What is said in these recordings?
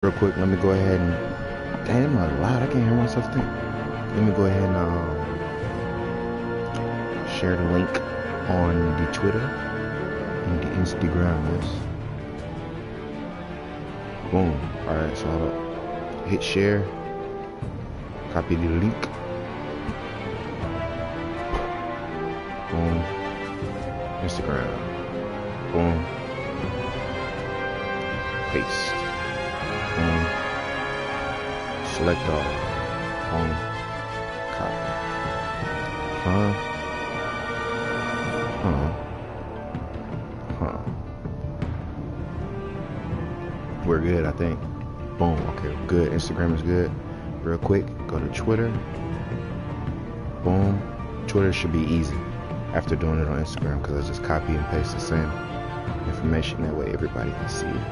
Real quick, let me go ahead and damn, I'm loud. I can't hear myself think. Let me go ahead and share the link on the Twitter and the Instagram. Yes. Boom. All right, so hit share. Copy the link. Boom. Instagram. Boom. Paste. Boom. Select all. Boom. Copy. We're good, I think. Boom. Okay, good. Instagram is good. Real quick, go to Twitter. Boom. Twitter should be easy after doing it on Instagram because I just copy and paste the same information. That way everybody can see it.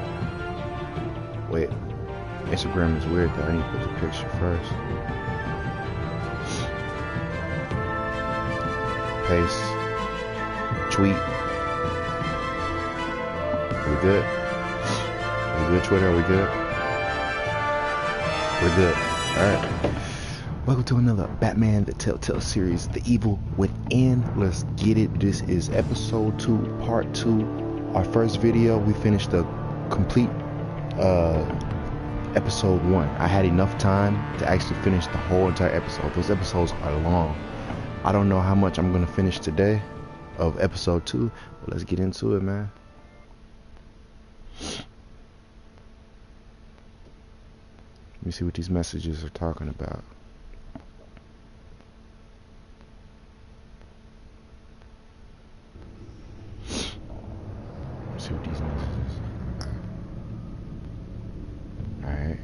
Wait. Instagram is weird though. I need to put the picture first. Paste. Tweet. We good? We good, Twitter? Are we good? We're good. Alright. Welcome to another Batman the Telltale series, The Evil Within. Let's get it. This is episode 2, part 2. Our first video, we finished the complete episode 1. I had enough time to actually finish the whole entire episode. Those episodes are long. I don't know how much I'm gonna finish today of episode 2, but let's get into it, man. Let me see what these messages are talking about. Let's see what these messages. Alright.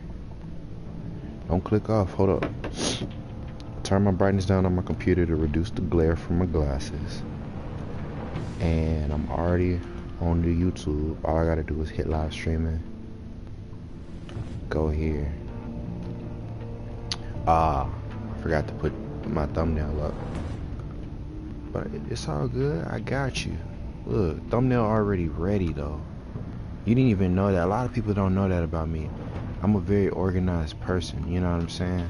Don't click off. Hold up. Turn my brightness down on my computer to reduce the glare from my glasses. And I'm already on the YouTube. All I gotta do is hit live streaming. Go here. I forgot to put my thumbnail up. But it's all good. I got you. Look, thumbnail already ready though. You didn't even know that. A lot of people don't know that about me. I'm a very organized person, you know what I'm saying?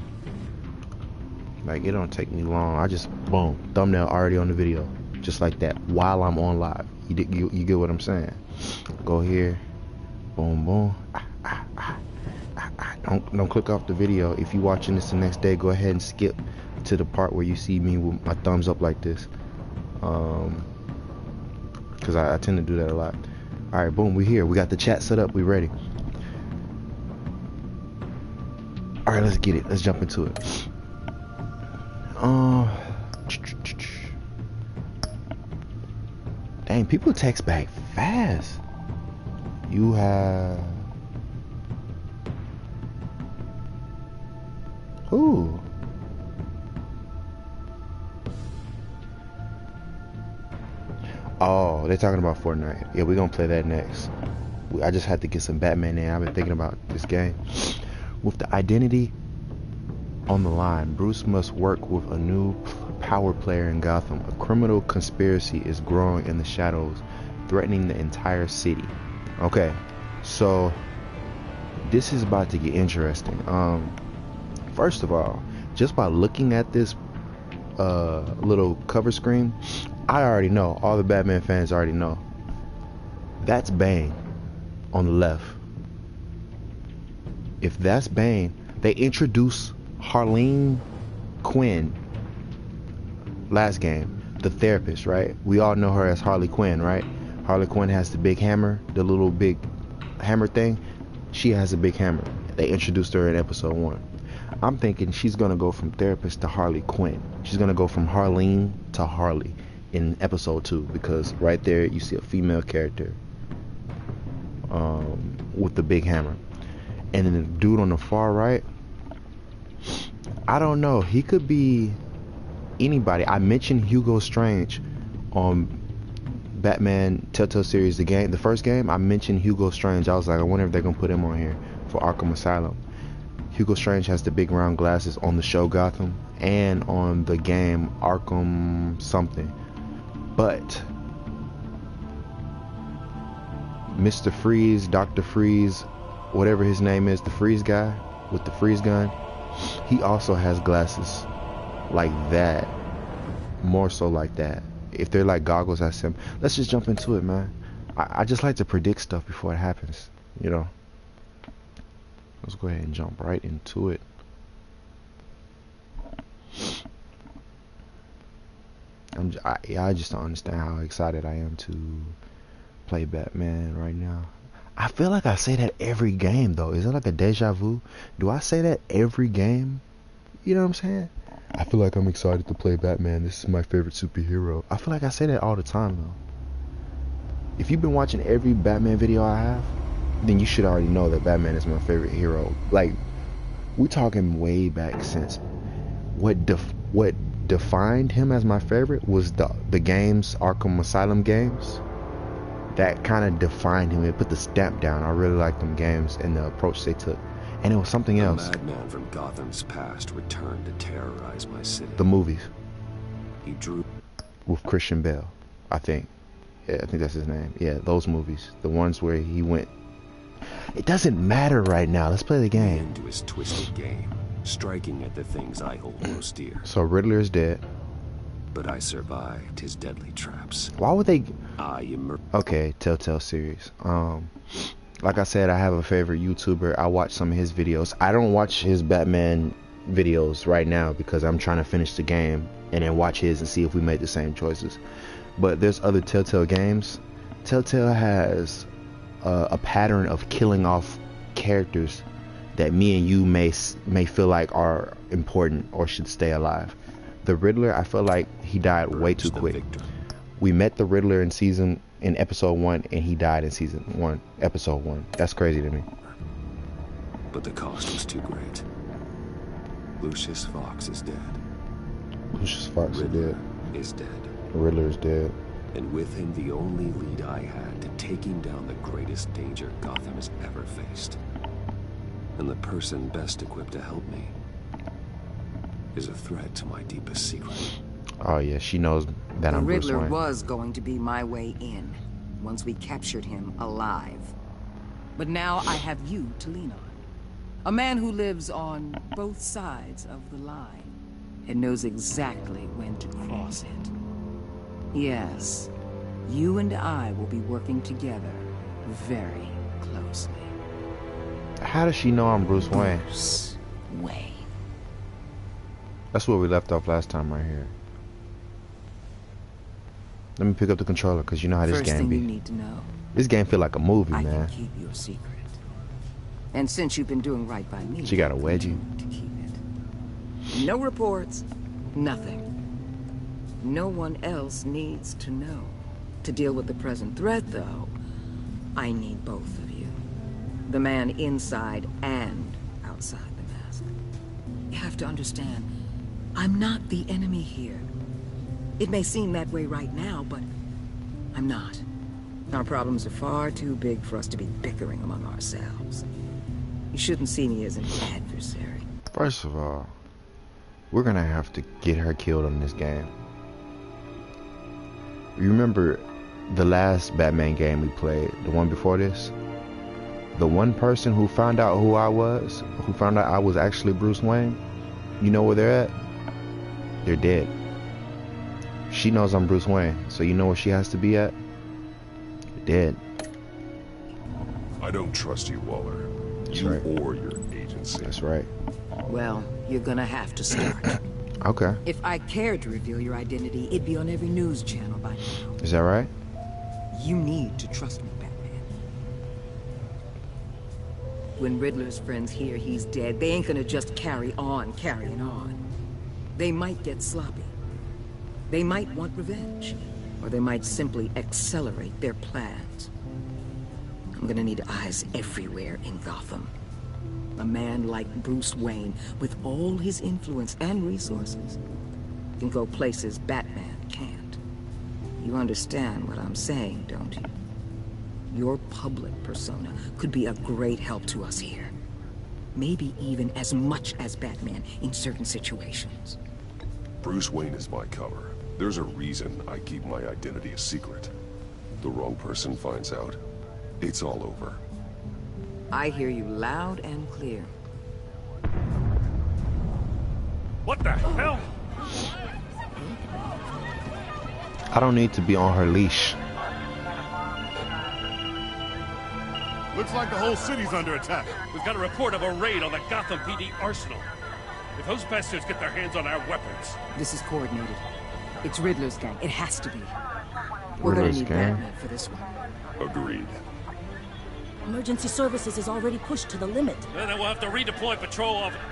Like, it don't take me long. I just, boom, thumbnail already on the video. Just like that, while I'm on live. You get what I'm saying? Go here. Boom, boom. Don't click off the video. If you're watching this the next day, go ahead and skip to the part where you see me with my thumbs up like this. Because I tend to do that a lot. Alright, boom, we're here. We got the chat set up. We ready. Alright, let's get it. Let's jump into it. Dang, people text back fast. You have... Who? Oh, they're talking about Fortnite. Yeah, we're gonna play that next. I just had to get some Batman in. I've been thinking about this game. With the identity on the line, Bruce must work with a new power player in Gotham. A criminal conspiracy is growing in the shadows, threatening the entire city. Okay, so this is about to get interesting. First of all, just by looking at this little cover screen, I already know, all the Batman fans already know, that's Bane on the left. If that's Bane, they introduced Harleen Quinn last game, the therapist, right? We all know her as Harley Quinn, right? Harley Quinn has the big hammer, the little big hammer thing. She has a big hammer. They introduced her in episode 1. I'm thinking she's gonna go from therapist to Harley Quinn. She's gonna go from Harleen to Harley in episode 2, because right there you see a female character with the big hammer. And then the dude on the far right, I don't know, he could be anybody. I mentioned Hugo Strange on Batman Telltale series, the first game. I mentioned Hugo Strange. I was like, I wonder if they're gonna put him on here for Arkham Asylum. Hugo Strange has the big round glasses on the show Gotham and on the game Arkham something. But Mr. Freeze, Dr. Freeze, whatever his name is, the freeze guy with the freeze gun, he also has glasses like that, more so like that. If they're like goggles, that's him. Let's just jump into it, man. I just like to predict stuff before it happens, you know. Let's go ahead and jump right into it. I just don't understand how excited I am to play Batman right now. I feel like I say that every game, though. Is it like a deja vu? Do I say that every game? You know what I'm saying? I feel like I'm excited to play Batman. This is my favorite superhero. I feel like I say that all the time, though. If you've been watching every Batman video I have, then you should already know that Batman is my favorite hero. Like, we're talking way back since what defined him as my favorite was the games, Arkham Asylum games. That kind of defined him. It put the stamp down. I really liked them games and the approach they took. And it was something else. A madman from Gotham's past returned to terrorize my city. The movies. He drew with Christian Bale, I think. Yeah, I think that's his name. Yeah, those movies. The ones where he went. It doesn't matter right now. Let's play the game. Into his twisted game, striking at the things I hold most dear. So Riddler is dead. But I survived his deadly traps. Why would they? Okay, Telltale series. Like I said, I have a favorite YouTuber. I watch some of his videos. I don't watch his Batman videos right now because I'm trying to finish the game and then watch his and see if we made the same choices. But there's other Telltale games. Telltale has a pattern of killing off characters that me and you may feel like are important or should stay alive. The Riddler, I feel like he died way too quick. We met the Riddler in episode 1, and he died in season 1, episode 1. That's crazy to me. But the cost was too great. Lucius Fox is dead. Lucius Fox is dead. Riddler is dead. And with him, the only lead I had to taking down the greatest danger Gotham has ever faced. And the person best equipped to help me is a threat to my deepest secret. Oh yeah, she knows that I'm Bruce Wayne. The Riddler was going to be my way in, once we captured him alive. But now I have you to lean on. A man who lives on both sides of the line, and knows exactly when to cross it. Yes, you and I will be working together very closely. How does she know I'm Bruce Wayne? Bruce Wayne. That's where we left off last time, right here. Let me pick up the controller, because you know how this game be. First thing you need to know. This game feel like a movie, I man. can keep your secret. And since you've been doing right by me, she got a wedgie. To keep it. No reports, nothing. No one else needs to know. To deal with the present threat, though, I need both of you. The man inside and outside the mask. You have to understand, I'm not the enemy here. It may seem that way right now, but I'm not. Our problems are far too big for us to be bickering among ourselves. You shouldn't see me as an adversary. First of all, we're gonna have to get her killed in this game. You remember the last Batman game we played, the one before this? The one person who found out who I was, who found out I was actually Bruce Wayne, you know where they're at? They're dead. She knows I'm Bruce Wayne, so you know where she has to be at? Dead. I don't trust you, Waller. That's you right. Or your agency. That's right. Well, you're gonna have to start. Okay. If I cared to reveal your identity, it'd be on every news channel by now. Is that right? You need to trust me, Batman. When Riddler's friends hear he's dead, they ain't gonna just carry on carrying on. They might get sloppy. They might want revenge. Or they might simply accelerate their plans. I'm gonna need eyes everywhere in Gotham. A man like Bruce Wayne, with all his influence and resources, can go places Batman can't. You understand what I'm saying, don't you? Your public persona could be a great help to us here. Maybe even as much as Batman in certain situations. Bruce Wayne is my cover. There's a reason I keep my identity a secret. The wrong person finds out, it's all over. I hear you loud and clear. What the hell? I don't need to be on her leash. Looks like the whole city's under attack. We've got a report of a raid on the Gotham PD arsenal. If those bastards get their hands on our weapons... This is coordinated. It's Riddler's gang. It has to be. We're gonna Riddler's need gang? Batman for this one. Agreed. Emergency services is already pushed to the limit. Then we'll have to redeploy patrol officers.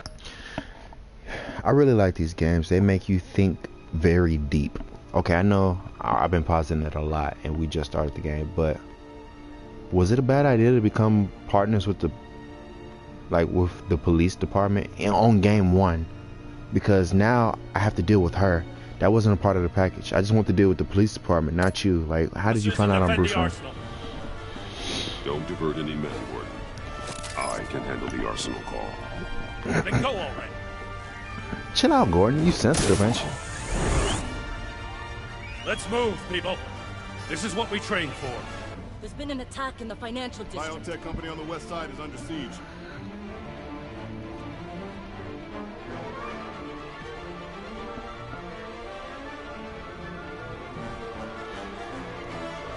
I really like these games. They make you think very deep. Okay, I know I've been pausing it a lot and we just started the game, but was it a bad idea to become partners with the police department on game 1? Because now I have to deal with her. That wasn't a part of the package. I just want to deal with the police department, not you. Like, how did you find out I'm Bruce Wayne? Don't divert any men, Gordon. I can handle the arsenal call. Then go already. Chill out, Gordon. You sensitive, ain't you? Let's move, people. This is what we trained for. There's been an attack in the financial district. Biotech company on the west side is under siege.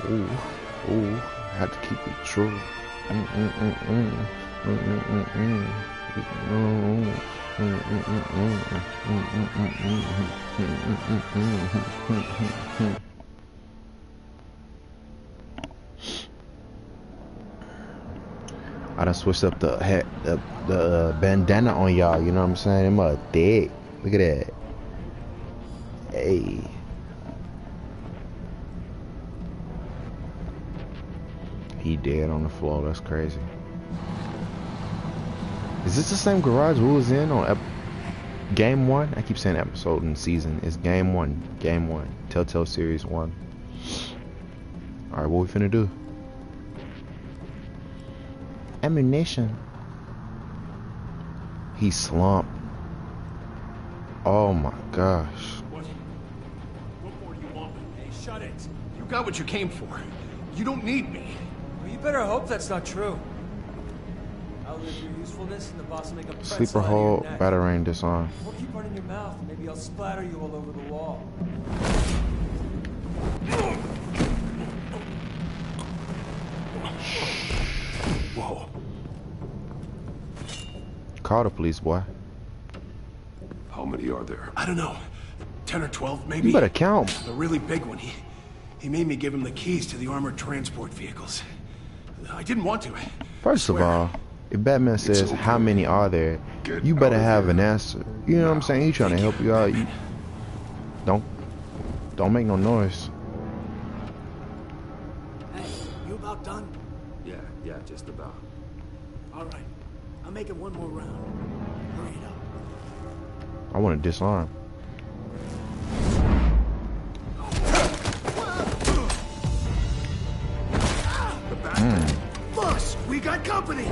Ooh, I have to keep it true. I done switched up the bandana on y'all, you know what I'm saying? Them are thick. Look at that. Hey. He dead on the floor. That's crazy. Is this the same garage we was in on game 1? I keep saying episode and season. It's game 1. Game 1. Telltale Series 1. Alright, what we finna do? Ammunition. He slumped. Oh my gosh. What more do you want? Hey, shut it. You got what you came for. You don't need me. Well, you better hope that's not true. I'll leave your usefulness and the boss will make a pretzel Sleeper out of your hold, neck. batarang disarm. Or keep running your mouth and maybe I'll splatter you all over the wall. Whoa. Call the police, boy. How many are there? I don't know. 10 or 12, maybe? You better count. The really big one. He made me give him the keys to the armored transport vehicles. I didn't want to. First of all, if Batman says how many are there, you better have an answer. You know what I'm saying? He's trying to help you out. You don't make no noise. Hey, you about done? Yeah, just about. All right. I'll make it one more round. Hurry it up. I want to disarm. Boss, we got company.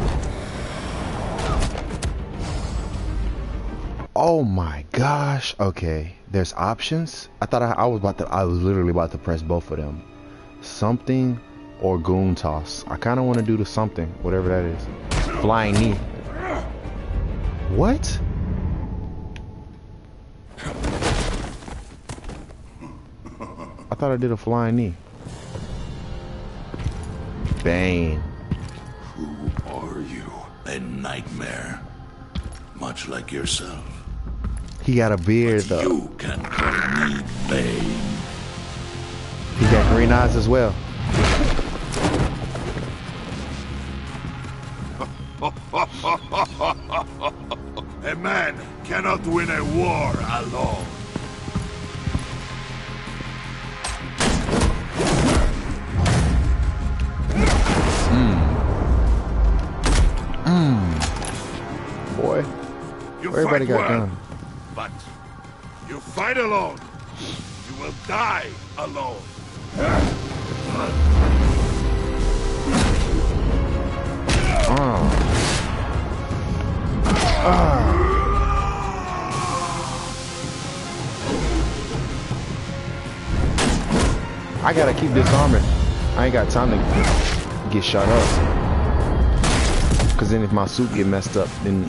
Oh my gosh. Okay, there's options. I thought I was literally about to press both of them. Something or goon toss. I kind of want to do the something, whatever that is. Flying knee. What? I thought I did a flying knee. Bane. Who are you? A nightmare. Much like yourself. He got a beard though. You can call me Bane. He got green eyes as well. A man cannot win a war alone. Boy, You everybody fight got well, done. but you fight alone. You will die alone. I gotta keep disarming. I ain't got time to get shot up. Cause then if my suit get messed up, then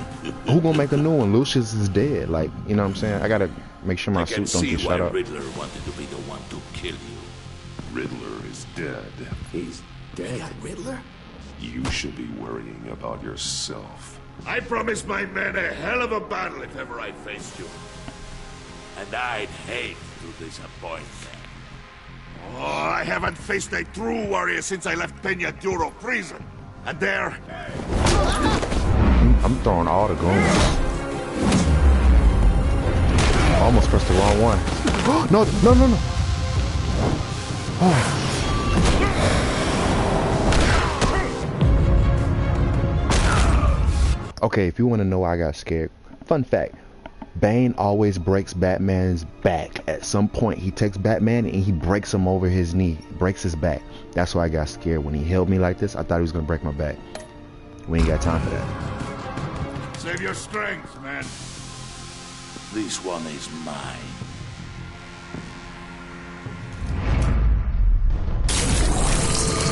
who gonna make a new one? Lucius is dead. Like, you know what I'm saying? I gotta make sure my suit don't get shut up. Riddler wanted to be the one to kill you. Riddler is dead. He's dead. Riddler? You should be worrying about yourself. I promised my men a hell of a battle if ever I faced you. And I'd hate to disappoint them. Oh, I haven't faced a true warrior since I left Peña Duro prison. And there... I'm throwing all the guns. Almost pressed the wrong one. No. Oh. Okay, if you want to know why I got scared, fun fact. Bane always breaks Batman's back. At some point, he takes Batman and he breaks him over his knee, breaks his back. That's why I got scared. When he held me like this, I thought he was going to break my back. We ain't got time for that. Save your strength, man. This one is mine.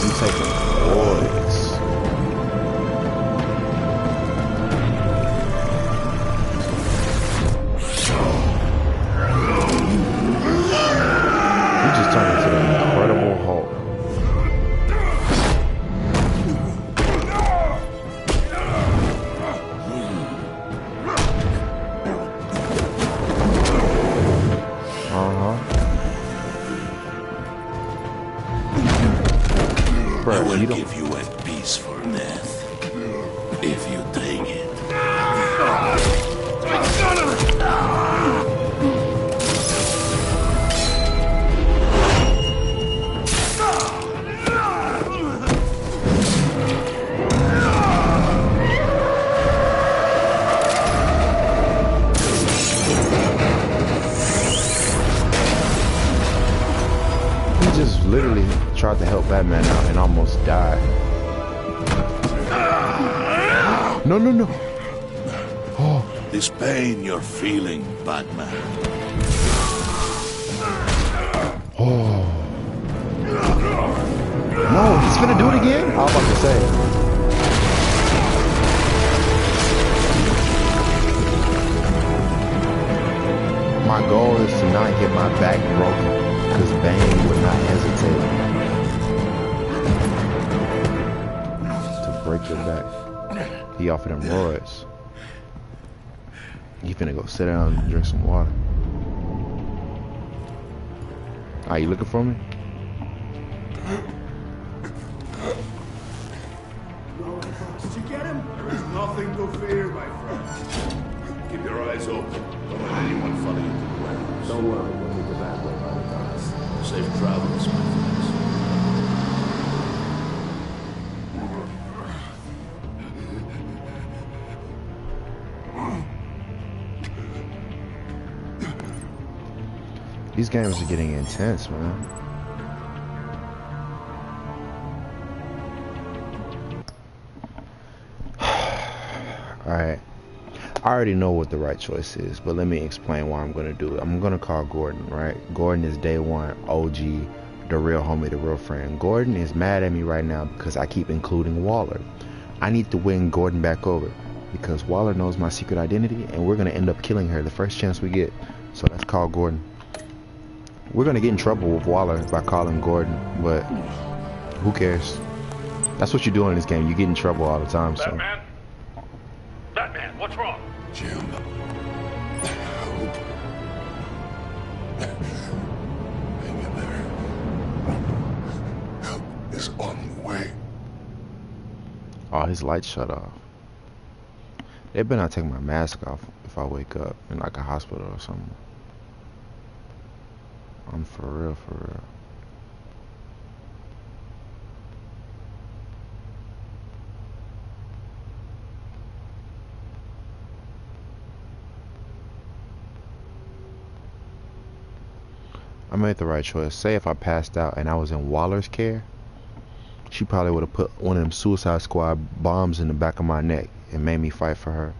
I'm taking boys. We just turned into the Incredible Hulk. I will give you a peaceful death. If you take it. He just literally tried to help Batman out and almost died. No. Oh. This pain you're feeling, Batman. Oh. No, he's gonna do it again? I was about to say. My goal is to not get my back broken, because Bane would not hesitate to break your back. He offered him roids. You finna go sit down and drink some water. Are you looking for me? Did you get him? There is nothing to fear, my friend. Keep your eyes open. Don't let anyone follow you to the warehouse. Don't worry, we'll meet the bad way by the guys. Safe travels, my friends. These games are getting intense, man. Alright. I already know what the right choice is, but let me explain why I'm going to do it. I'm going to call Gordon, right? Gordon is day one, OG, the real homie, the real friend. Gordon is mad at me right now because I keep including Waller. I need to win Gordon back over because Waller knows my secret identity and we're going to end up killing her the first chance we get. So let's call Gordon. We're going to get in trouble with Waller by calling Gordon, but who cares? That's what you do in this game. You get in trouble all the time. So. Batman? Batman, what's wrong? Jim. Help. Hang in there. Help is on the way. Oh, his lights shut off. They better not take my mask off if I wake up in like a hospital or something. I'm for real, for real. I made the right choice. Say if I passed out and I was in Waller's care, she probably would have put one of them Suicide Squad bombs in the back of my neck and made me fight for her.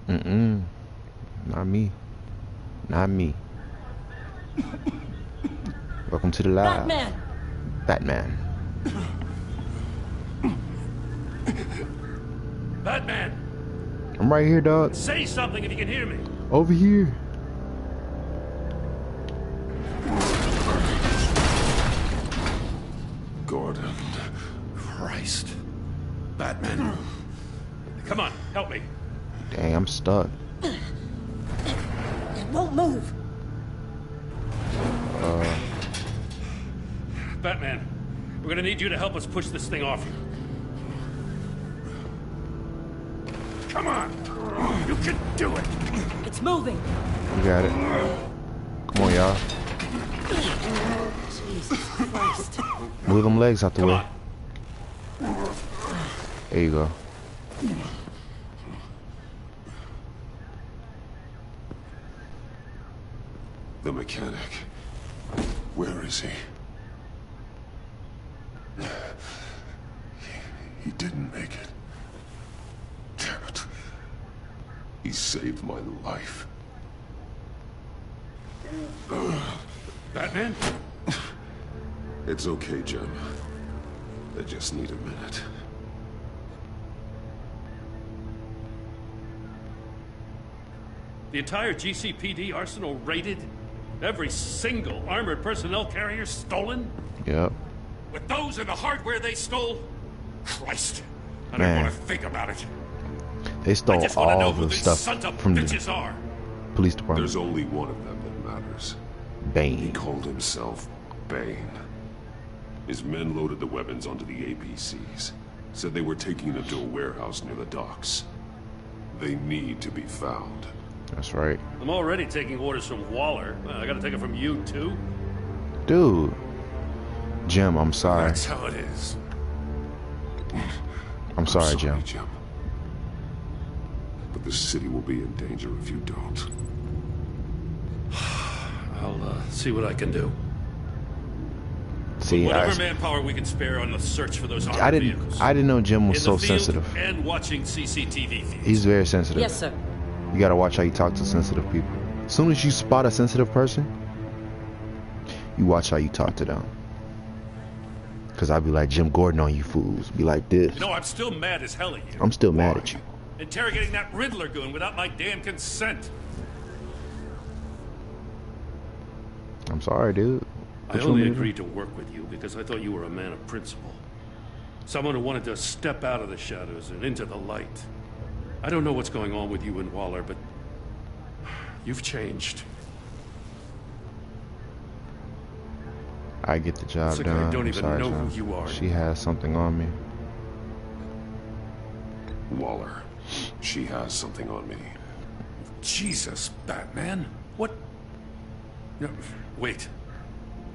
Not me. Not me. Welcome to the lab. Batman. Batman! I'm right here, dog. Say something if you can hear me. Over here. Gordon. Christ. Batman. Come on, help me. Dang, I'm stuck. It won't move. Batman, we're gonna need you to help us push this thing off you. Come on! You can do it! It's moving. You got it. Come on, y'all. Jesus Christ. Move them legs out the Come way. on. There you go. The mechanic. Where is he? He didn't make it. Damn it. He saved my life. Batman? It's okay, Jim. I just need a minute. The entire GCPD arsenal raided? Every single armored personnel carrier stolen? Yep. With those and the hardware they stole? Christ. I don't Man. want to think about it. They I stole just want to know all who the these stuff sons of from the bitches are. police department. There's only one of them that matters. He Bane. called himself Bane. His men loaded the weapons onto the APCs. Said they were taking them to a warehouse near the docks. They need to be found. That's right. I'm already taking orders from Waller. I gotta take it from you, too? Dude. Jim, I'm sorry. That's how it is. I'm sorry, Jim. But the city will be in danger if you don't. I'll see what I can do. See, Whatever manpower we can spare on the search for those armored I vehicles. didn't know Jim was In so the field sensitive. And watching CCTV feeds. He's very sensitive. Yes, sir. You gotta watch how you talk to sensitive people. As soon as you spot a sensitive person, you watch how you talk to them. Cause I'd be like Jim Gordon on you fools. Be like this. You know, I'm still mad as hell at you. I'm still mad at you. Interrogating that Riddler goon without my damn consent. I'm sorry, dude. I What you only want me to do? agreed to work with you because I thought you were a man of principle. Someone who wanted to step out of the shadows and into the light. I don't know what's going on with you and Waller, but you've changed. I get the job It's like I done. don't I'm even sorry, know Jim. who you are. She has something on me. Waller. She has something on me. Jesus, Batman. What? No, wait.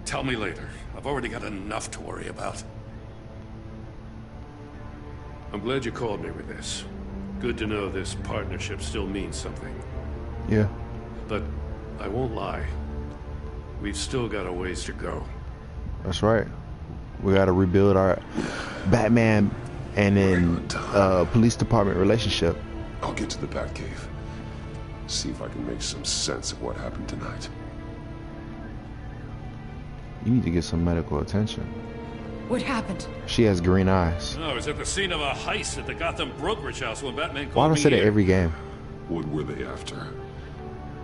Tell me later. I've already got enough to worry about. I'm glad you called me with this. Good to know this partnership still means something. Yeah. But I won't lie. We've still got a ways to go. That's right. We gotta rebuild our Batman and then police department relationship. I'll get to the Batcave. See if I can make some sense of what happened tonight. You need to get some medical attention. What happened? She has green eyes. No, I was at the scene of a heist at the Gotham brokerage house when Batman Why called don't I me say that here. every game? What were they after?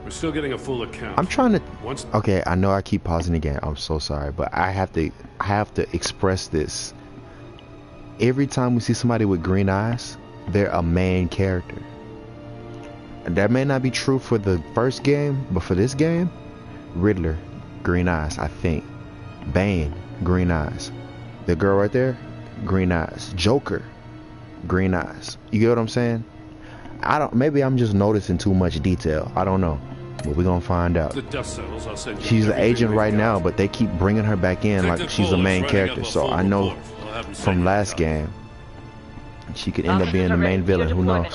We're still getting a full account. I'm trying to. Once Okay, I know I keep pausing the game. I'm so sorry, but I have to express this. Every time we see somebody with green eyes, they're a main character. And that may not be true for the first game, but for this game, Riddler, green eyes, I think. Bane, green eyes. The girl right there, green eyes. Joker, green eyes. You get what I'm saying? Maybe I'm just noticing too much detail. I don't know. But we're gonna find out. the dust settles, I'll send you She's an everything agent we've right got. now, but they keep bringing her back in like Detective she's a Buller's main writing up character. a So full I know report. I'll have him send from you last a game, she could end up being the main villain. Who knows?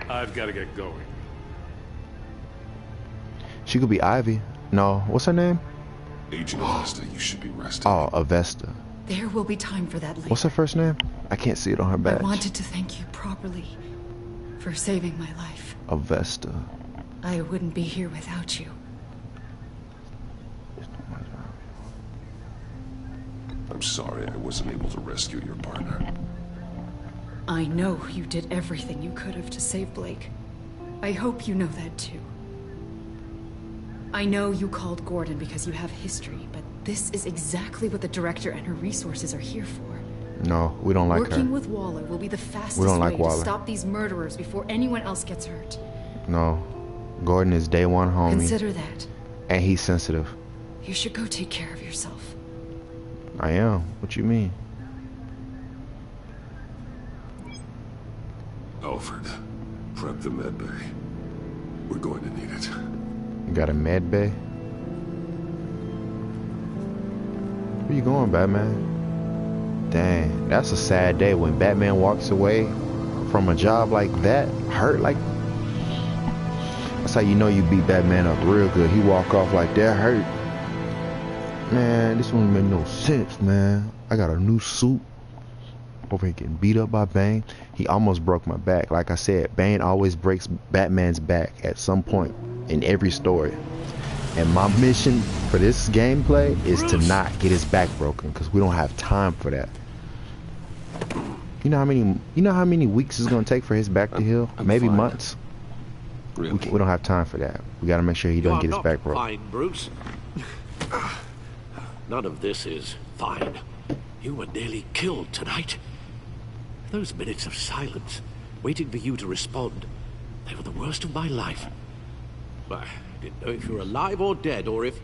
I've got to get going. She could be Ivy. No, what's her name? Agent Avesta, you should be resting. Oh, Avesta. There will be time for that later. What's her first name? I can't see it on her I badge. wanted to thank you properly for saving my life. Avesta. I wouldn't be here without you. I'm sorry I wasn't able to rescue your partner. I know you did everything you could have to save Blake. I hope you know that too. I know you called Gordon because you have history, but this is exactly what the director and her resources are here for. No, we don't like her. Working with Waller will be the fastest like way Waller. to stop these murderers before anyone else gets hurt. No. Gordon is day one homie. Consider that. And he's sensitive. You should go take care of yourself. I am. What you mean? Alfred, prep the med bay. We're going to need it. You got a med bay? Where you going, Batman? Dang, that's a sad day when Batman walks away from a job like that, hurt like. That's how you know you beat Batman up real good. He walk off like that, hurt. Man, this one make no sense, man. I got a new suit. Over here getting beat up by Bane. He almost broke my back. Like I said, Bane always breaks Batman's back at some point in every story. And my mission for this gameplay is to not get his back broken, because we don't have time for that. You know how many weeks it's gonna take for his back to heal? Maybe fine. months. Really? We don't have time for that. We gotta make sure he doesn't get his back broken. Fine, Bruce. None of this is fine. You were nearly killed tonight. Those minutes of silence, waiting for you to respond, they were the worst of my life. I didn't know if you were alive or dead, or if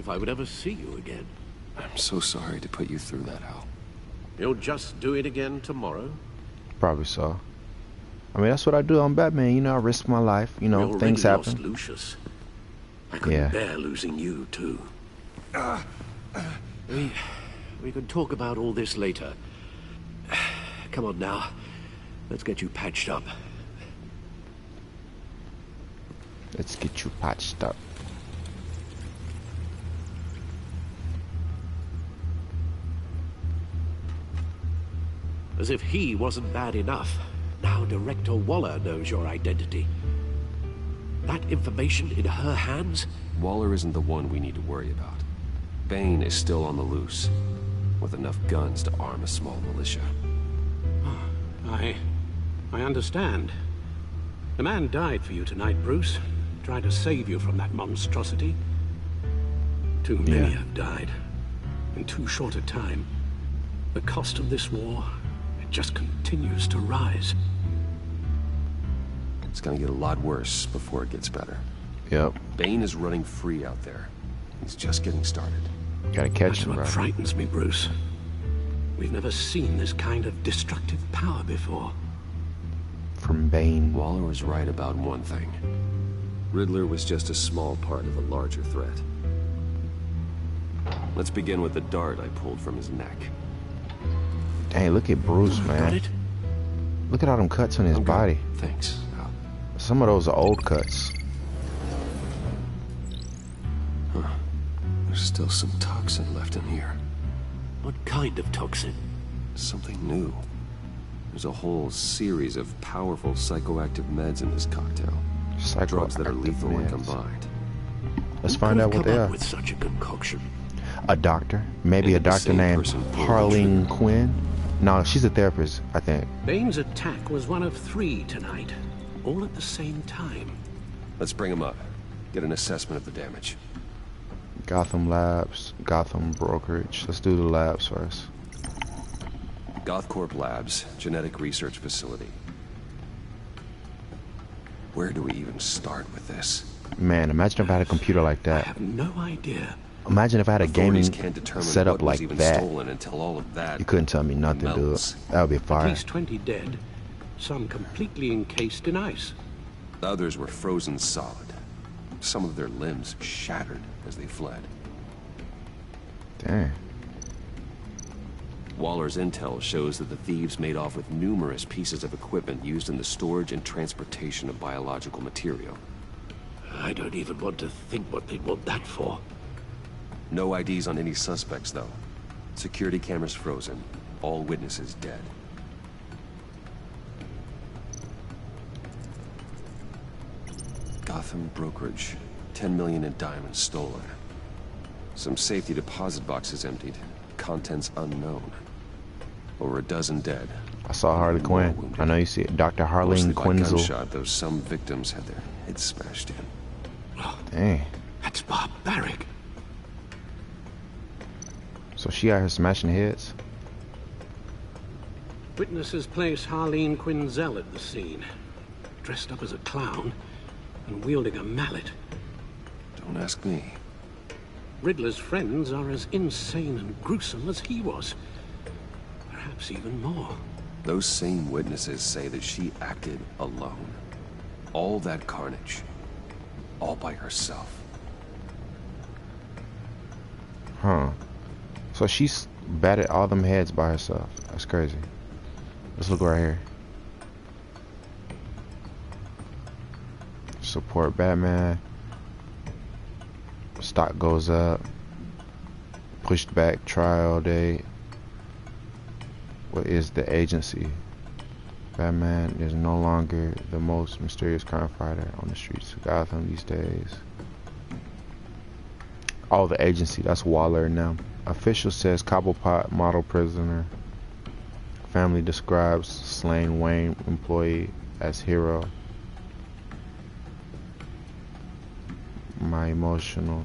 I would ever see you again. I'm so sorry to put you through that, Al. You'll just do it again tomorrow? Probably so. I mean, that's what I do on Batman. You know, I risk my life. You know, You things already happen. lost Lucius. I couldn't bear losing you, too. We can talk about all this later. Come on now. Let's get you patched up. Let's get you patched up. As if he wasn't bad enough. Now Director Waller knows your identity. That information in her hands? Waller isn't the one we need to worry about. Bane is still on the loose, with enough guns to arm a small militia. I understand. The man died for you tonight, Bruce. Tried to save you from that monstrosity. Too many have died. In too short a time. The cost of this war, it just continues to rise. It's gonna get a lot worse before it gets better. Yep. Bane is running free out there. He's just getting started. Gotta catch him, That's bro. what frightens me, Bruce. We've never seen this kind of destructive power before. From Bane. Waller was right about one thing. Riddler was just a small part of a larger threat. Let's begin with the dart I pulled from his neck. Dang, look at Bruce, man. Got it? Look at all them cuts on his I'm good. body. Thanks. Al. Some of those are old cuts. There's still some toxin left in here. What kind of toxin? Something new. There's a whole series of powerful psychoactive meds in this cocktail. Drugs that are Psychoactive lethal when meds. combined. Let's find out what they Come are. up with such a concoction. A doctor. Maybe a Maybe the doctor same named person pulled the Harleen trigger. Quinn. No, she's a therapist, I think. Bane's attack was one of 3 tonight. All at the same time. Let's bring him up. Get an assessment of the damage. Gotham Labs, Gotham Brokerage. Let's do the labs first. GothCorp Labs, genetic research facility. Where do we even start with this? Man, imagine if I had a computer like I that. have no idea. Imagine if I had a gaming Authorities can't determine setup what was like even that. stolen until all of that You couldn't tell me nothing, dude. melts. That would be At fire. least 20 dead. Some completely encased in ice. Others were frozen solid. Some of their limbs shattered as they fled. Damn. Waller's intel shows that the thieves made off with numerous pieces of equipment used in the storage and transportation of biological material. I don't even want to think what they'd want that for. No IDs on any suspects, though. Security cameras frozen. All witnesses dead. Gotham Brokerage. 10 million in diamonds stolen. Some safety deposit boxes emptied. Contents unknown. Over a dozen dead. I saw Harley Quinn. I know you see it. Dr. Harleen Mostly by Quinzel. gunshot, though some victims had their heads smashed in. Dang. That's barbaric. So she out here smashing heads? Witnesses place Harleen Quinzel at the scene, dressed up as a clown and wielding a mallet. Don't ask me. Riddler's friends are as insane and gruesome as he was. Perhaps even more. Those same witnesses say that she acted alone. All that carnage. All by herself. Huh. So she's batted all them heads by herself. That's crazy. Let's look right here. Support Batman. Stock goes up. Pushed back trial date. What is the agency? Batman is no longer the most mysterious crime fighter on the streets of Gotham these days. Oh, the agency. That's Waller now. Official says Cobblepot model prisoner. Family describes slain Wayne employee as hero. Emotional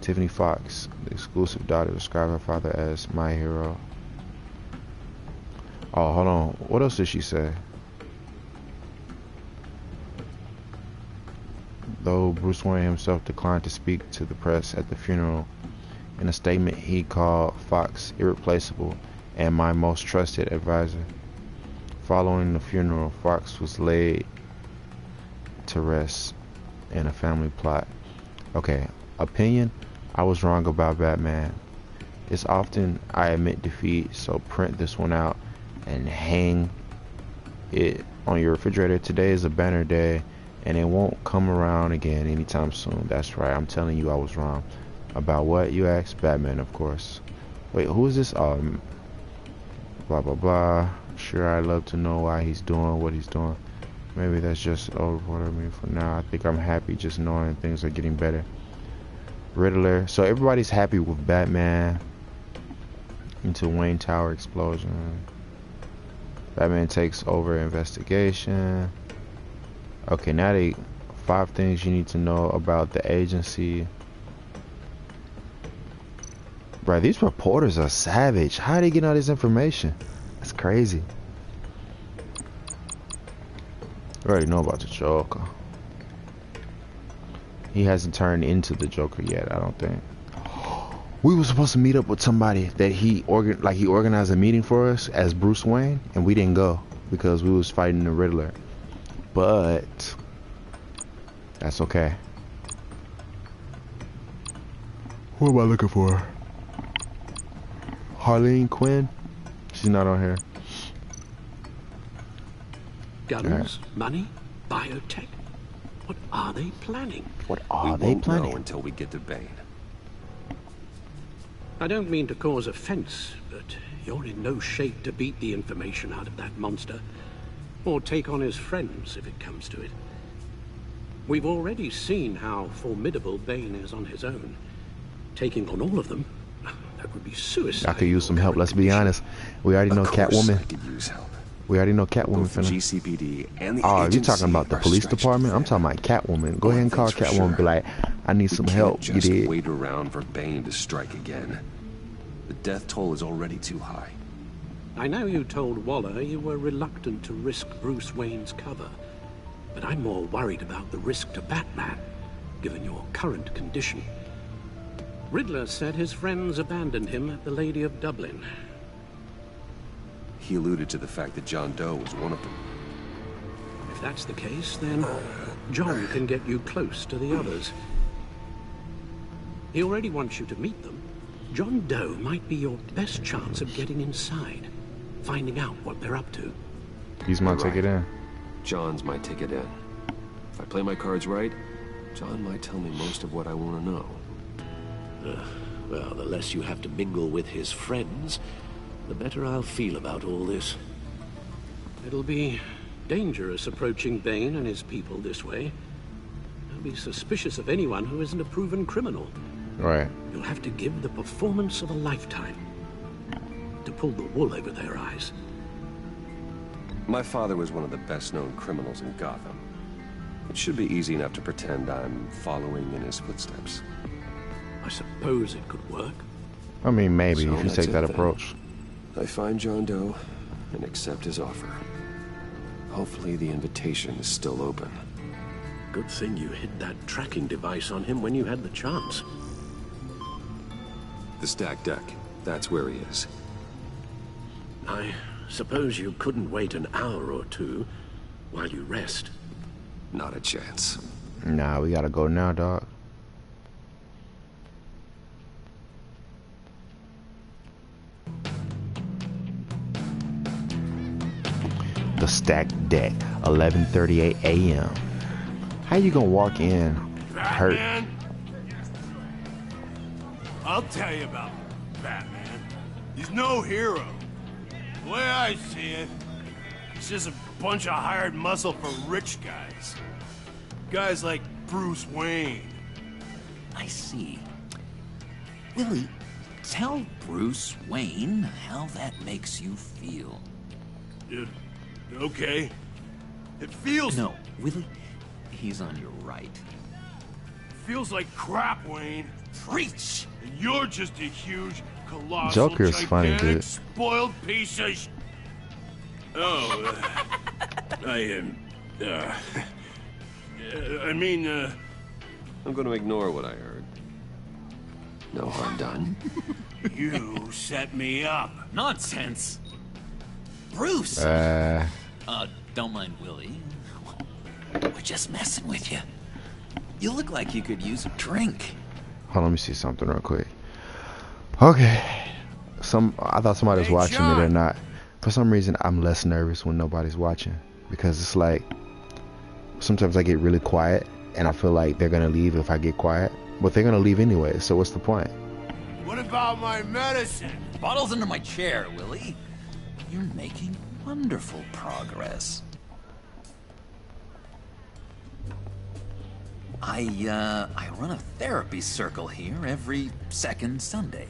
Tiffany Fox, the exclusive daughter, described her father as my hero. Oh, hold on. What else did she say? Though Bruce Wayne himself declined to speak to the press at the funeral, in a statement he called Fox irreplaceable and my most trusted advisor. Following the funeral, Fox was laid to rest in a family plot. Okay, opinion, I was wrong about Batman. It's often I admit defeat, so print this one out and hang it on your refrigerator. Today is a banner day and it won't come around again anytime soon. That's right, I'm telling you I was wrong. About what, you asked? Batman, of course. Wait, who is this? Blah blah blah. Sure, I'd love to know why he's doing what he's doing. Maybe that's just what I mean for now. I think I'm happy just knowing things are getting better. Riddler. So everybody's happy with Batman. Into Wayne Tower explosion. Batman takes over investigation. Okay, now 5 things you need to know about the agency. Bro, these reporters are savage. How are they getting all this information? That's crazy. I already know about the Joker. He hasn't turned into the Joker yet, I don't think. We were supposed to meet up with somebody that he organized a meeting for us as Bruce Wayne, and we didn't go because we was fighting the Riddler. But that's okay. Who am I looking for? Harleen Quinn? She's not on here. Guns, money, biotech. What are they planning? What are they planning? We won't know until we get to Bane. I don't mean to cause offense, but you're in no shape to beat the information out of that monster, or take on his friends if it comes to it. We've already seen how formidable Bane is on his own. Taking on all of them, that would be suicide. I could use some help, let's be honest. We already know Catwoman. I could use help. We already know Catwoman. Both the GCPD and the oh, agency you talking about the police department? I'm talking about Catwoman. Go ahead and call Catwoman and be like, I need some help. You did. Wait around for Bane to strike again. The death toll is already too high. I know you told Waller you were reluctant to risk Bruce Wayne's cover, but I'm more worried about the risk to Batman, given your current condition. Riddler said his friends abandoned him at the Lady of Dublin. He alluded to the fact that John Doe was one of them. If that's the case, then John can get you close to the others. He already wants you to meet them. John Doe might be your best chance of getting inside, finding out what they're up to. He's my ticket in. John's my ticket in. If I play my cards right, John might tell me most of what I want to know. Well, the less you have to mingle with his friends, the better I'll feel about all this. It'll be dangerous approaching Bane and his people this way. They'll be suspicious of anyone who isn't a proven criminal. Right. You'll have to give the performance of a lifetime to pulled the wool over their eyes. My father was one of the best-known criminals in Gotham. It should be easy enough to pretend I'm following in his footsteps. I suppose it could work. I mean, maybe So if you that's take it that then. approach. I find John Doe and accept his offer. Hopefully the invitation is still open. Good thing you hid that tracking device on him when you had the chance. The stacked deck, that's where he is. I suppose you couldn't wait an hour or two while you rest. Not a chance. Nah, we gotta go now, dog. The stacked deck, 11:38 a.m. How you gonna walk in hurt? Batman? I'll tell you about Batman. He's no hero. The way I see it, he's just a bunch of hired muscle for rich guys. Guys like Bruce Wayne. I see. Willie, tell Bruce Wayne how that makes you feel. Okay. It feels... No, Willie, he's on your right. Feels like crap, Wayne. Preach! And you're just a huge, colossal, Joker's funny, gigantic, dude. spoiled piece of Oh, I'm going to ignore what I heard. No harm done. You set me up. Nonsense! Bruce! Don't mind Willie. We're just messing with you. You look like you could use a drink. Hold on, let me see something real quick. Okay. I thought somebody was watching me. They're not. For some reason, I'm less nervous when nobody's watching. Because it's like, sometimes I get really quiet, and I feel like they're gonna leave if I get quiet. But they're gonna leave anyway, so what's the point? What about my medicine? Bottle's under my chair, Willie. You're making wonderful progress. I run a therapy circle here every second Sunday.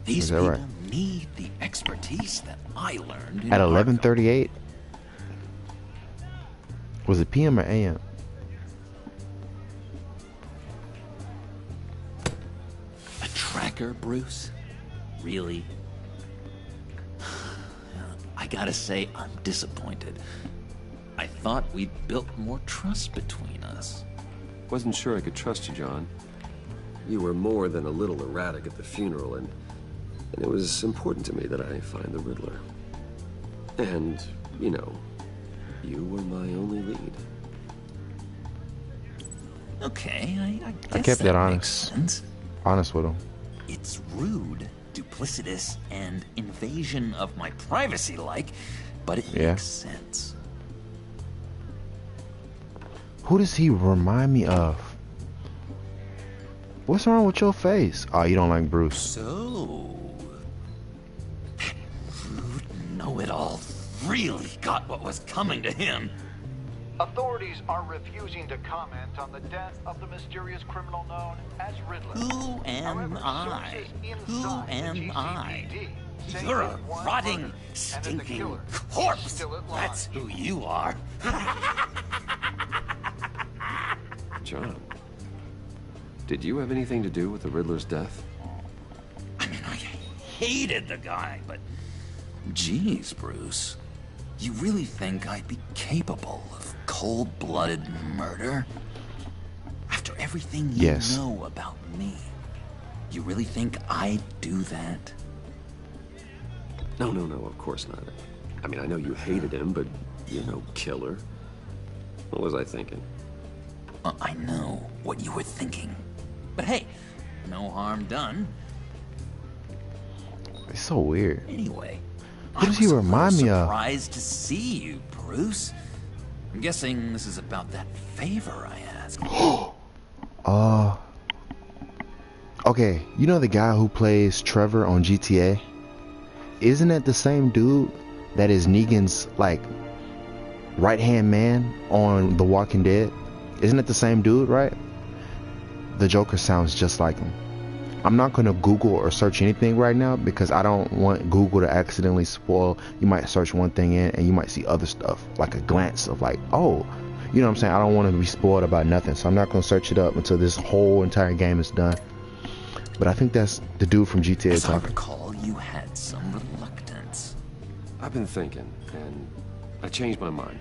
These people right? need the expertise that I learned in At Arkham. 11:38? Was it PM or AM? A tracker, Bruce? Really? I gotta say, I'm disappointed. I thought we'd built more trust between us. Wasn't sure I could trust you, John. You were more than a little erratic at the funeral, and it was important to me that I find the Riddler. And, you know, you were my only lead. Okay, I guess I kept that that makes honest. sense. Honest with him. It's rude, duplicitous, and invasion of my privacy-like, but it makes sense. Who does he remind me of? What's wrong with your face? Oh, you don't like Bruce. So, rude know-it-all really got what was coming to him. Authorities are refusing to comment on the death of the mysterious criminal known as Riddler. Who am I? Who am I? You're a rotting, stinking corpse. That's who you are. John, did you have anything to do with the Riddler's death? I mean, I hated the guy, but... Geez, Bruce. You really think I'd be capable of cold-blooded murder? After everything you know about me, you really think I'd do that? No, of course not. I mean, I know you hated him, but you're no killer. What was I thinking? I know what you were thinking. But hey, no harm done. It's so weird. Anyway, who does he remind me of? Surprised to see you, Bruce. I'm guessing this is about that favor I asked. Okay, you know the guy who plays Trevor on GTA? Isn't that the same dude that is Negan's, like, right-hand man on The Walking Dead? Isn't it the same dude, right? The Joker sounds just like him. I'm not going to Google or search anything right now because I don't want Google to accidentally spoil. You might search one thing in and you might see other stuff, like a glance of like, oh, you know what I'm saying? I don't want to be spoiled about nothing, so I'm not going to search it up until this whole entire game is done. But I think that's the dude from GTA As I talking. recall, you had some reluctance. I've been thinking, and I changed my mind.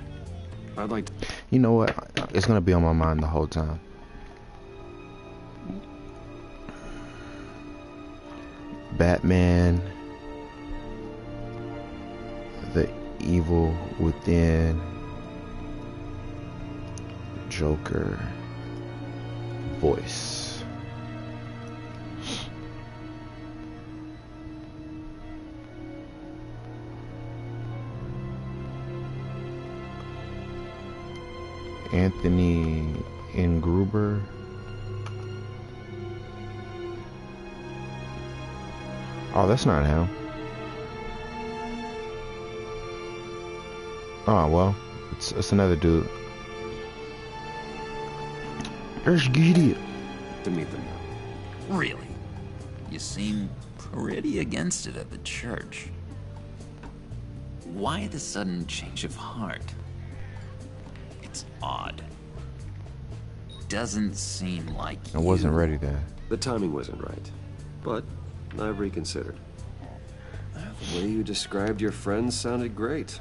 I'd like to... You know what? It's going to be on my mind the whole time. Batman, the evil within, Joker, voice. Anthony Ingruber. Oh, that's not him. Oh, well, it's another dude. Let's get it. to meet them now. Really? You seem pretty against it at the church. Why the sudden change of heart? It's odd. Doesn't seem like I wasn't ready then. The timing wasn't right, but I've reconsidered. The way you described your friends sounded great.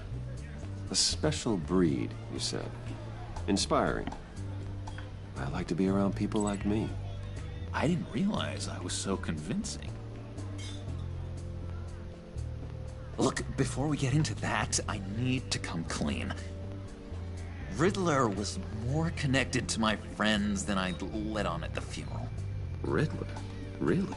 A special breed, you said. Inspiring. I like to be around people like me. I didn't realize I was so convincing. Look, before we get into that, I need to come clean. Riddler was more connected to my friends than I'd let on at the funeral. Riddler? Really?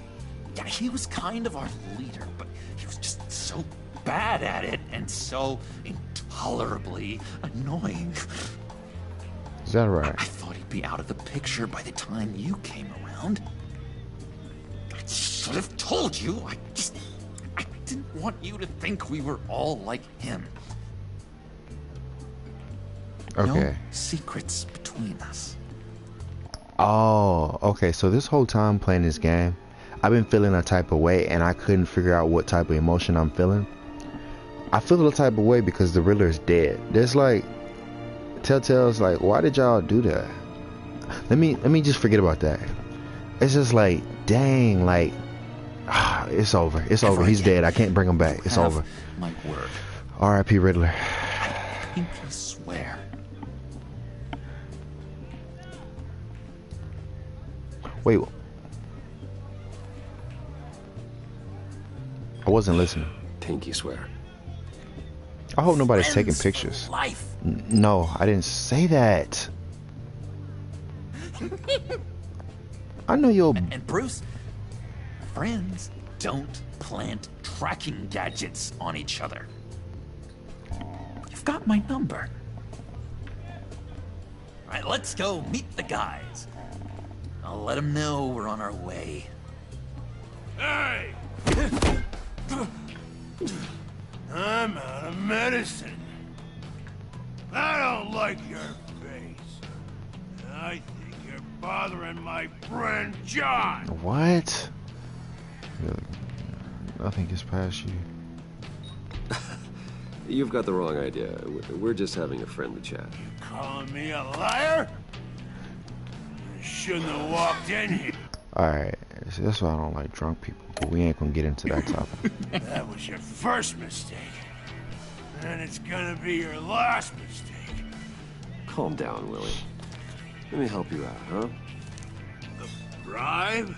Yeah, he was kind of our leader, but he was just so bad at it and so intolerably annoying. Is that right? I thought he'd be out of the picture by the time you came around. I should have told you. I didn't want you to think we were all like him. Okay. No secrets between us. Oh, okay. So this whole time playing this game, I've been feeling a type of way, and I couldn't figure out what type of emotion I'm feeling. I feel a type of way because the Riddler is dead. There's like, Telltale's like, why did y'all do that? Let me just forget about that. It's just like, dang, like, it's over. It's over. He's dead. I can't bring him back. It's over. My word. R.I.P. Riddler. I pinky swear. Wait. I wasn't listening. Pinky swear. I hope nobody's Friends taking for pictures. Life. No, I didn't say that. I know you'll... And Bruce, friends don't plant tracking gadgets on each other. You've got my number. All right, let's go meet the guys. I'll let them know we're on our way. Hey! I'm out of medicine. I don't like your face. I think you're bothering my friend John. What? Nothing gets past you. You've got the wrong idea. We're just having a friendly chat. Calling me a liar? You shouldn't have walked in here. Alright, that's why I don't like drunk people. But we ain't gonna get into that topic. That was your first mistake. And it's gonna be your last mistake. Calm down, Willie. Let me help you out, huh? A bribe?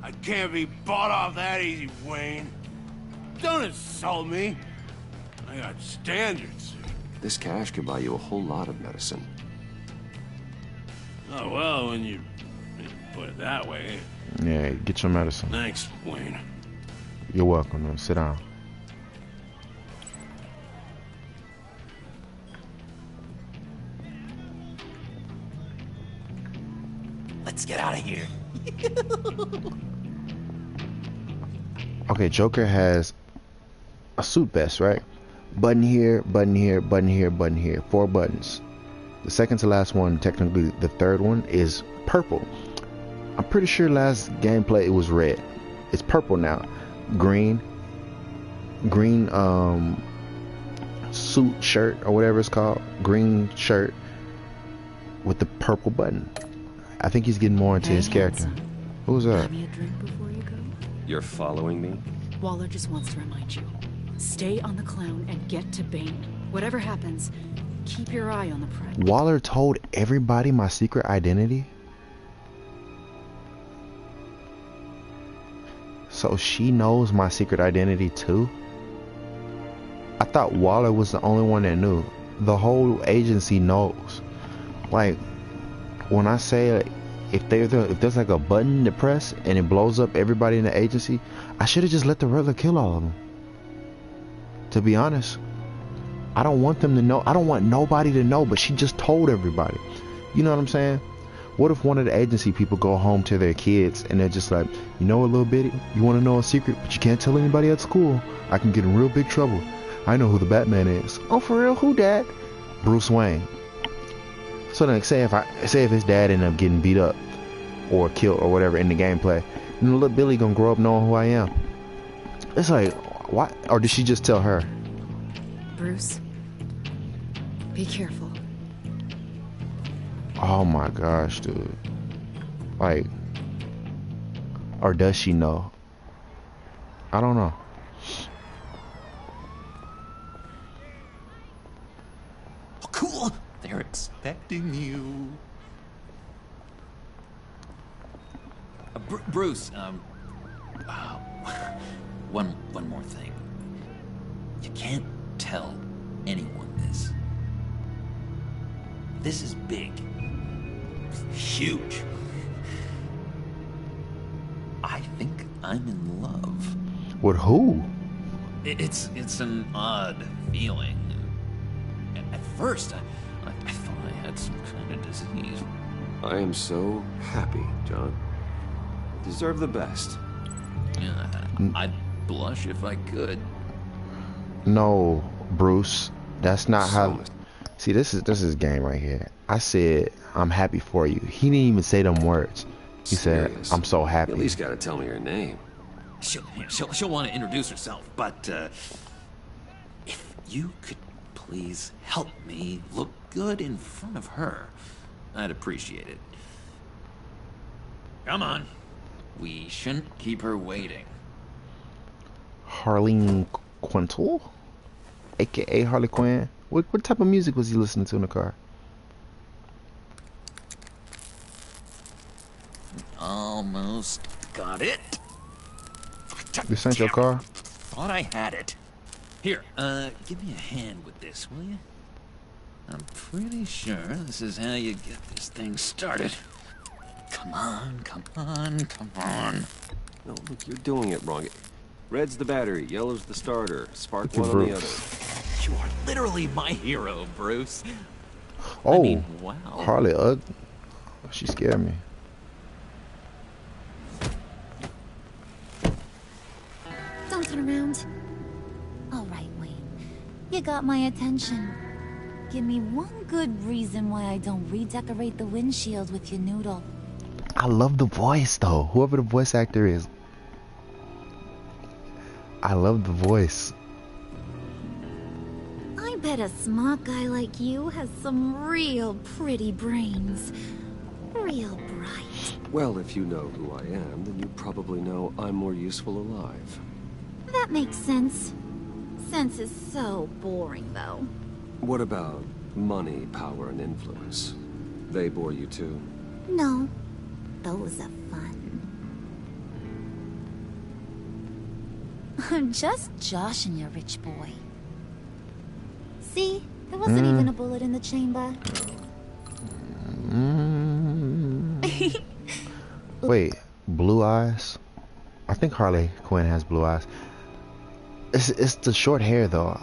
I can't be bought off that easy, Wayne. Don't insult me. I got standards. This cash could buy you a whole lot of medicine. Oh, well, when you put it that way. Yeah, get your medicine. Thanks, Wayne. You're welcome, man. Sit down. Let's get out of here. Okay, Joker has a suit vest, right? Button here, button here, button here, button here. 4 buttons. The second to last one, technically the third one, is purple. I'm pretty sure last gameplay it was red. It's purple now. Green suit shirt or whatever it's called. Green shirt with the purple button. I think he's getting more into his character. Who's that? Buy me a drink before you go. You're following me? Waller just wants to remind you. Stay on the clown and get to Bane. Whatever happens, keep your eye on the prize. Waller told everybody my secret identity? So she knows my secret identity too? I thought Waller was the only one that knew. The whole agency knows. Like, when I say if there's like a button to press and it blows up everybody in the agency, I should have just let the Riddler kill all of them. To be honest, I don't want them to know. I don't want nobody to know, but she just told everybody. You know what I'm saying? What if one of the agency people go home to their kids and they're just like, you know, a little bitty, you want to know a secret, but you can't tell anybody at school. I can get in real big trouble. I know who the Batman is. Oh, for real? Who, Dad? Bruce Wayne. So then, say if his dad ended up getting beat up or killed or whatever in the gameplay, then little Billy gonna grow up knowing who I am. It's like, why? Or did she just tell her? Bruce, be careful. Oh my gosh, dude. Like, or does she know? I don't know. Oh, cool. They're expecting you. Bruce, one more thing. You can't tell anyone this. This is big. Huge. I think I'm in love. With who? It's an odd feeling. At first, I thought I had some kind of disease. I am so happy, John. You deserve the best. Yeah, I'd blush if I could. No, Bruce. That's not how. See, this is game right here. I said I'm happy for you. He didn't even say them words. He said I'm so happy. You at least gotta tell me your name. She'll want to introduce herself, but if you could please help me look good in front of her, I'd appreciate it. Come on. We shouldn't keep her waiting. Harleen Quintal, aka Harley Quinn. What type of music was he listening to in the car? Almost got it. This ain't your car? Thought I had it. Here, give me a hand with this, will you? I'm pretty sure this is how you get this thing started. Come on, come on, come on. No, look, you're doing it wrong. Red's the battery, yellow's the starter, spark Look one at on the Bruce. other. You are literally my hero, Bruce. Oh, I mean, wow. Harley, she scared me. Don't turn around. All right, Wayne. You got my attention. Give me one good reason why I don't redecorate the windshield with your noodle. I love the voice though. Whoever the voice actor is. I love the voice. I bet a smart guy like you has some real pretty brains. Real bright. Well, if you know who I am, then you probably know I'm more useful alive. That makes sense. Sense is so boring, though. What about money, power, and influence? They bore you too? No. Those are fun. I'm just joshing you, rich boy. See? There wasn't even a bullet in the chamber. Wait, blue eyes? I think Harley Quinn has blue eyes. It's the short hair though.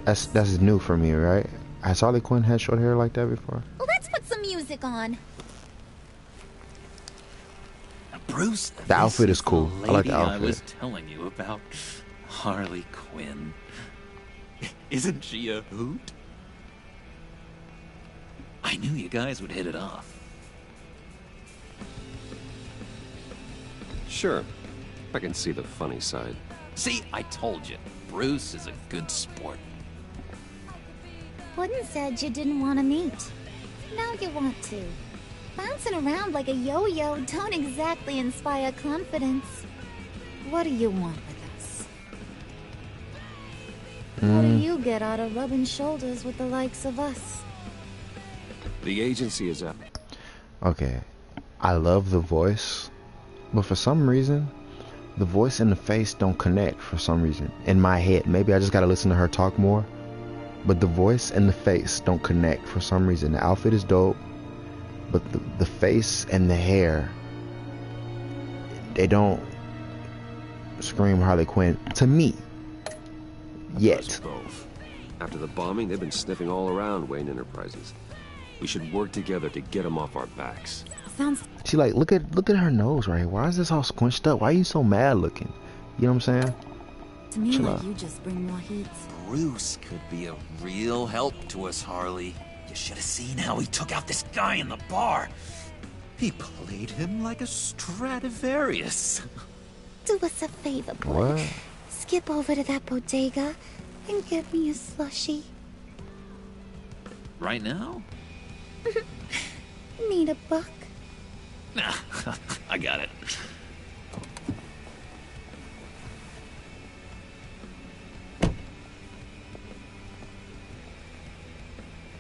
That's new for me, right? Has Harley Quinn had short hair like that before? Let's put some music on. Bruce, the outfit is cool. I like the outfit. I was telling you about Harley Quinn. Isn't she a hoot? I knew you guys would hit it off. Sure. I can see the funny side. See, I told you. Bruce is a good sport. Puddin said you didn't want to meet. Now you want to. Bouncing around like a yo-yo don't exactly inspire confidence. What do you want with us? What do you get out of rubbing shoulders with the likes of us? The agency is up. Okay, I love the voice, but for some reason, the voice and the face don't connect for some reason. In my head, maybe I just gotta listen to her talk more, but the voice and the face don't connect for some reason. The outfit is dope, but the face and the hair, they don't scream Harley Quinn to me yet. Both. After the bombing, they've been sniffing all around Wayne Enterprises. We should work together to get them off our backs. Sounds. She like, look at her nose right here. Why is this all squinched up? Why are you so mad looking? You know what I'm saying? To me, Chill like out. you just bring more heat. Bruce could be a real help to us, Harley. You should have seen how he took out this guy in the bar. He played him like a Stradivarius. Do us a favor, boy. What? Skip over to that bodega and get me a slushie. Right now? Need a buck? Nah, I got it.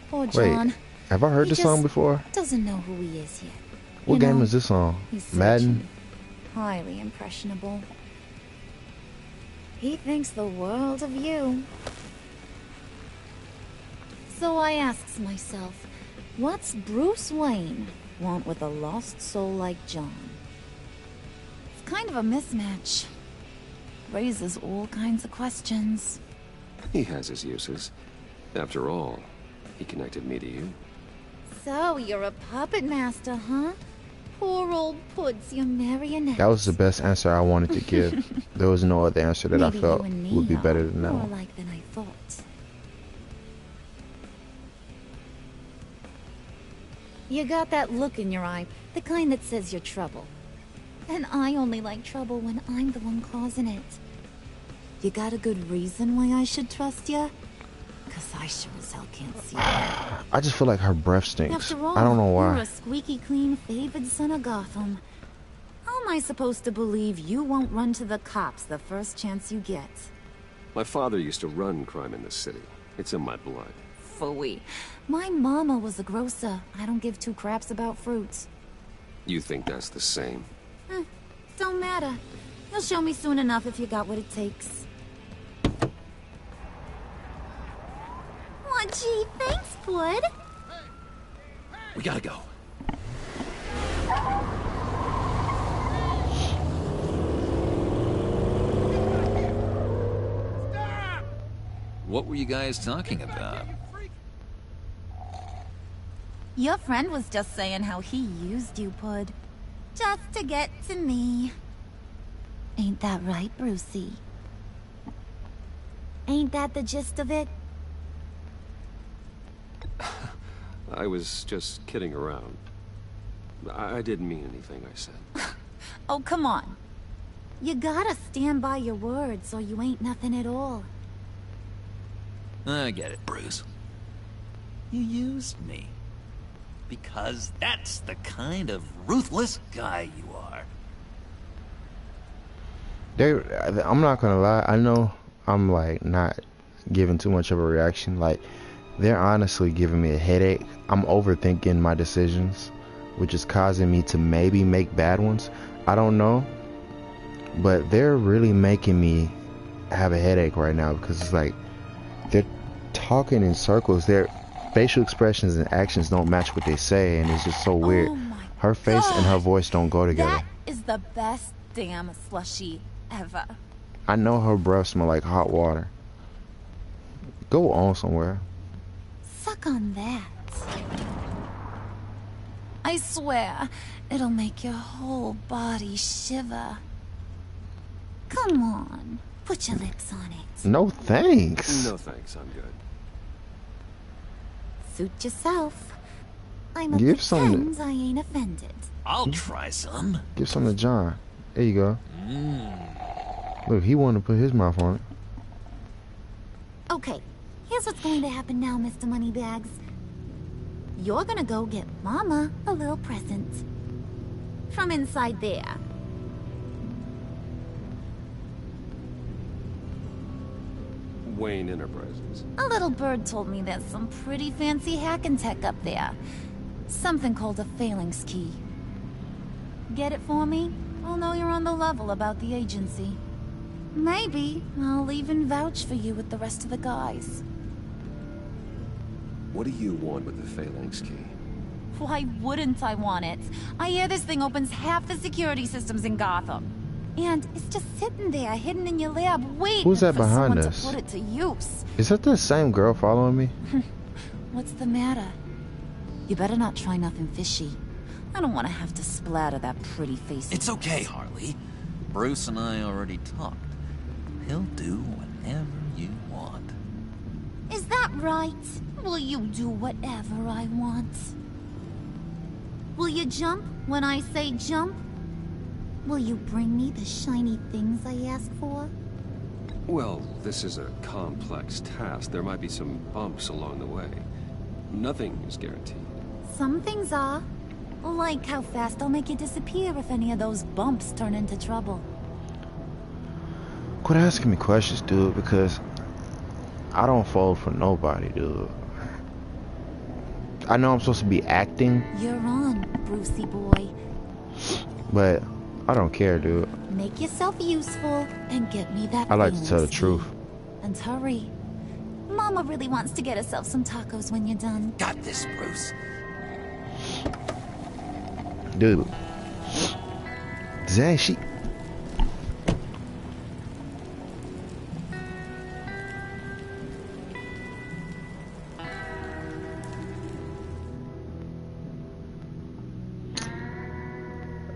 Poor John. Wait, have I heard this song before? Doesn't know who he is yet. What You game know, is this on? he's Madden? highly impressionable. He thinks the world of you. So I asks myself, what's Bruce Wayne want with a lost soul like John? It's kind of a mismatch. Raises all kinds of questions. He has his uses. After all, he connected me to you. So you're a puppet master, huh? Poor old Puds, your marionette. That was the best answer I wanted to give. There was no other answer that Maybe I felt you and me would be are better than that more one. alike than I thought. You got that look in your eye, the kind that says you're trouble. And I only like trouble when I'm the one causing it. You got a good reason why I should trust you? Because I sure as hell can't see that. I just feel like her breath stinks. After all, I don't know you're why. a squeaky clean favored son of Gotham. How am I supposed to believe you won't run to the cops the first chance you get? My father used to run crime in this city. It's in my blood. Phooey. My mama was a grocer. I don't give two craps about fruits. You think that's the same? Don't matter. You'll show me soon enough if you got what it takes. Aw, gee, thanks, Wood. We gotta go. What were you guys talking about? Your friend was just saying how he used you, Pud. Just to get to me. Ain't that right, Brucey? Ain't that the gist of it? I was just kidding around. I didn't mean anything I said. Oh, come on. You gotta stand by your words or you ain't nothing at all. I get it, Bruce. You used me. Because that's the kind of ruthless guy you are. I'm not gonna lie. I know I'm like not giving too much of a reaction. Like, they're honestly giving me a headache. I'm overthinking my decisions, which is causing me to maybe make bad ones. I don't know, but they're really making me have a headache right now because it's like they're talking in circles. Their facial expressions and actions don't match what they say, and it's just so weird. Her face and her voice don't go together. That is the best damn slushie ever. I know her breath smell like hot water. Go on somewhere. Suck on that. I swear, it'll make your whole body shiver. Come on, put your lips on it. No thanks. No thanks, I'm good. Suit yourself. I'm a Give some to- pretend I ain't offended. I'll try some. Give some to John. There you go. Look, he wanted to put his mouth on it. Okay, here's what's going to happen now, Mr. Moneybags. You're gonna go get Mama a little present. From inside there. Wayne Enterprises. A little bird told me there's some pretty fancy hacking tech up there. Something called a phalanx key. Get it for me? I'll know you're on the level about the agency. Maybe I'll even vouch for you with the rest of the guys. What do you want with the phalanx key? Why wouldn't I want it? I hear this thing opens half the security systems in Gotham. And it's just sitting there, hidden in your lab, waiting Who's that for behind someone us? to put it to use. Is that the same girl following me? What's the matter? You better not try nothing fishy. I don't want to have to splatter that pretty face. It's okay, Harley. Bruce and I already talked. He'll do whatever you want. Is that right? Will you do whatever I want? Will you jump when I say jump? Will you bring me the shiny things I ask for? Well, this is a complex task. There might be some bumps along the way. Nothing is guaranteed. Some things are. Like how fast I'll make you disappear if any of those bumps turn into trouble. Quit asking me questions, dude, because I don't fold for nobody, dude. I know I'm supposed to be acting. You're on, Brucey boy. But I don't care, dude. Make yourself useful and get me that. I like to tell the truth. And hurry. Mama really wants to get herself some tacos when you're done. Got this, Bruce. Dude. Dang, she...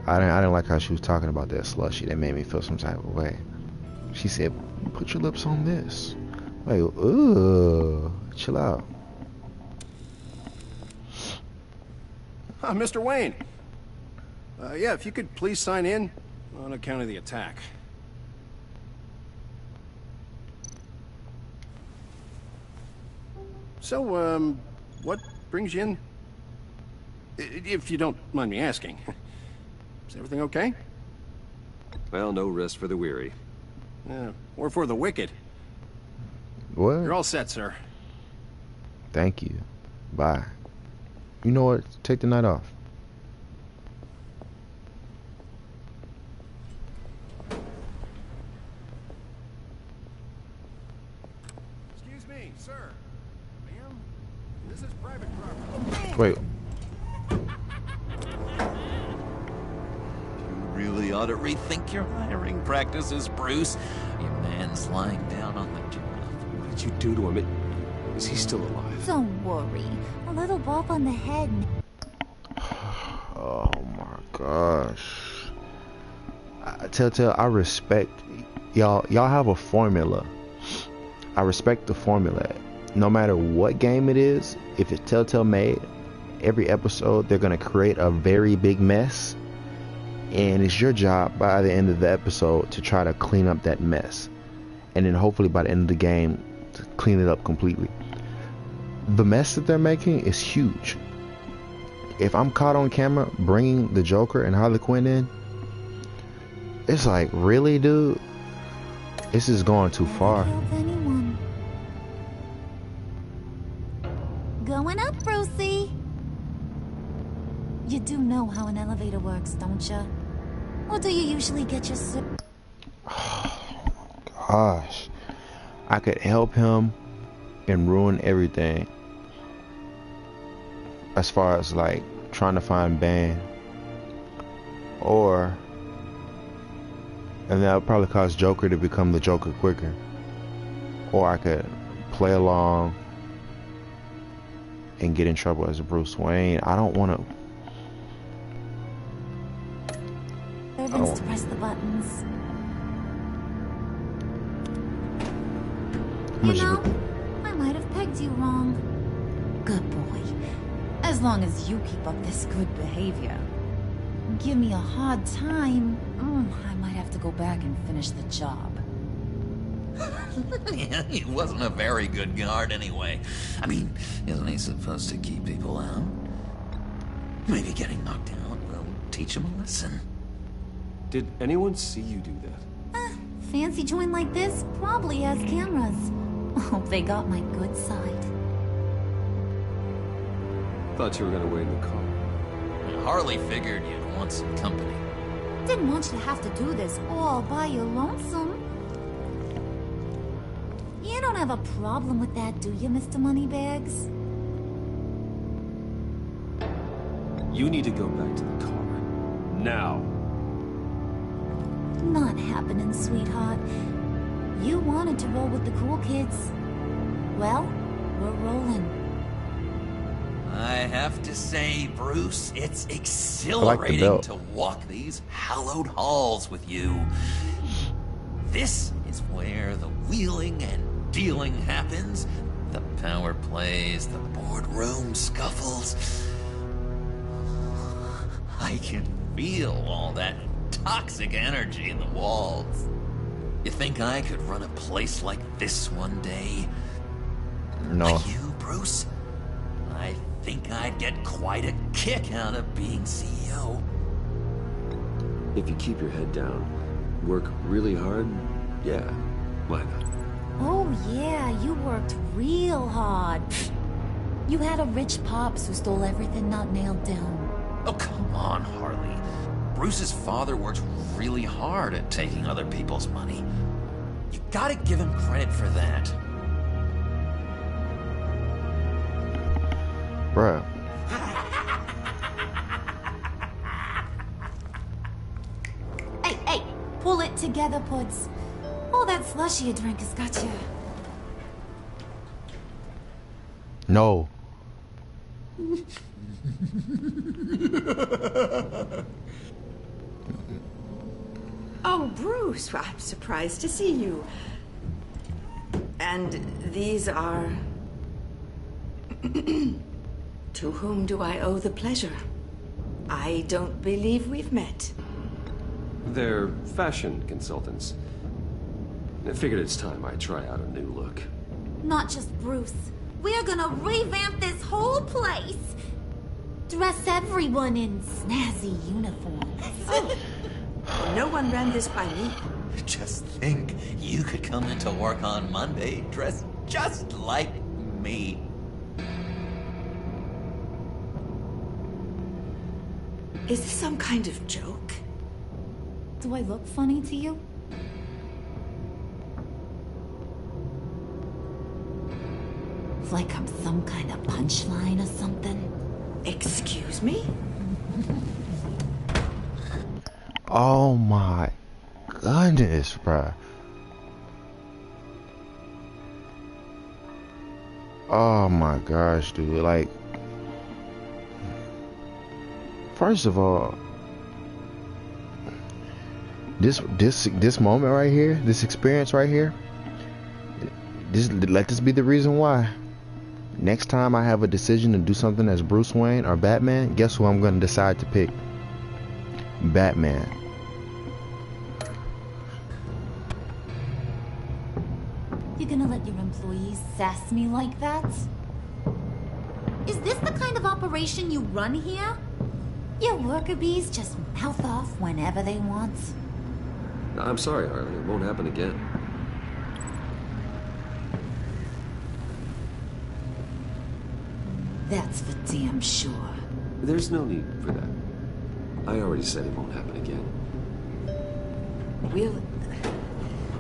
I didn't like how she was talking about that slushy. That made me feel some type of way. She said, put your lips on this. Like, ooh, chill out. Mr. Wayne. Yeah, if you could please sign in on account of the attack. So, what brings you in? If you don't mind me asking. Is everything okay? Well, no rest for the weary. Yeah, or for the wicked. What? You're all set, sir. Thank you. Bye. You know what? Take the night off. Excuse me, sir. Ma'am, this is private property. Wait. Really ought to rethink your hiring practices, Bruce. Your man's lying down on the job. What did you do to him? Is he still alive? Don't worry. A little bump on the head. Oh my gosh. Telltale, I respect y'all. Y'all have a formula. I respect the formula. No matter what game it is, if it's Telltale made, every episode they're gonna create a very big mess. And it's your job by the end of the episode to try to clean up that mess. And then hopefully by the end of the game to clean it up completely. The mess that they're making is huge. If I'm caught on camera bringing the Joker and Harley Quinn in, it's like, really, dude? This is going too far. Going up, Brucey. You do know how an elevator works, don't you? Or do you usually get your... Gosh. I could help him and ruin everything. As far as like trying to find Bane. Or... and that would probably cause Joker to become the Joker quicker. Or I could play along and get in trouble as a Bruce Wayne. I don't want to... to press the buttons. You know, I might have pegged you wrong. Good boy. As long as you keep up this good behavior. give me a hard time, I might have to go back and finish the job. Yeah, he wasn't a very good guard anyway. I mean, isn't he supposed to keep people out? Maybe getting knocked out will teach him a lesson. Did anyone see you do that? Fancy joint like this probably has cameras. Hope they got my good side. Thought you were gonna wait in the car. Harley figured you'd want some company. Didn't want you to have to do this all by your lonesome. You don't have a problem with that, do you, Mr. Moneybags? You need to go back to the car. Now. Not happening, sweetheart. You wanted to roll with the cool kids. Well, we're rolling. I have to say, Bruce, it's exhilarating to walk these hallowed halls with you. This is where the wheeling and dealing happens. The power plays, the boardroom scuffles. I can feel all that toxic energy in the walls. You think I could run a place like this one day? No. Like you, Bruce? I think I'd get quite a kick out of being CEO. If you keep your head down, work really hard, yeah, why not? Oh yeah, you worked real hard. You had a rich pops who stole everything not nailed down. Oh, come on, Harley. Bruce's father worked really hard at taking other people's money. You gotta give him credit for that. Bruh. Hey, pull it together, Puds. All that slushy you drink has got you. No. Oh, Bruce, I'm surprised to see you. And these are... To whom do I owe the pleasure? I don't believe we've met. They're fashion consultants. I figured it's time I try out a new look. Not just Bruce. We're gonna revamp this whole place. Dress everyone in snazzy uniforms. Oh, well, no one ran this by me. Just think, you could come into work on Monday dressed just like me. Is this some kind of joke? Do I look funny to you? Like I'm some kind of punchline or something? Excuse me? Oh my goodness, bruh. Oh my gosh, dude. Like, first of all, this moment right here, this experience right here, let this be the reason why. Next time I have a decision to do something as Bruce Wayne or Batman, guess who I'm going to decide to pick? Batman. You're gonna let your employees sass me like that? Is this the kind of operation you run here? Your worker bees just mouth off whenever they want. I'm sorry, Harley. It won't happen again. That's for damn sure. There's no need for that. I already said it won't happen again.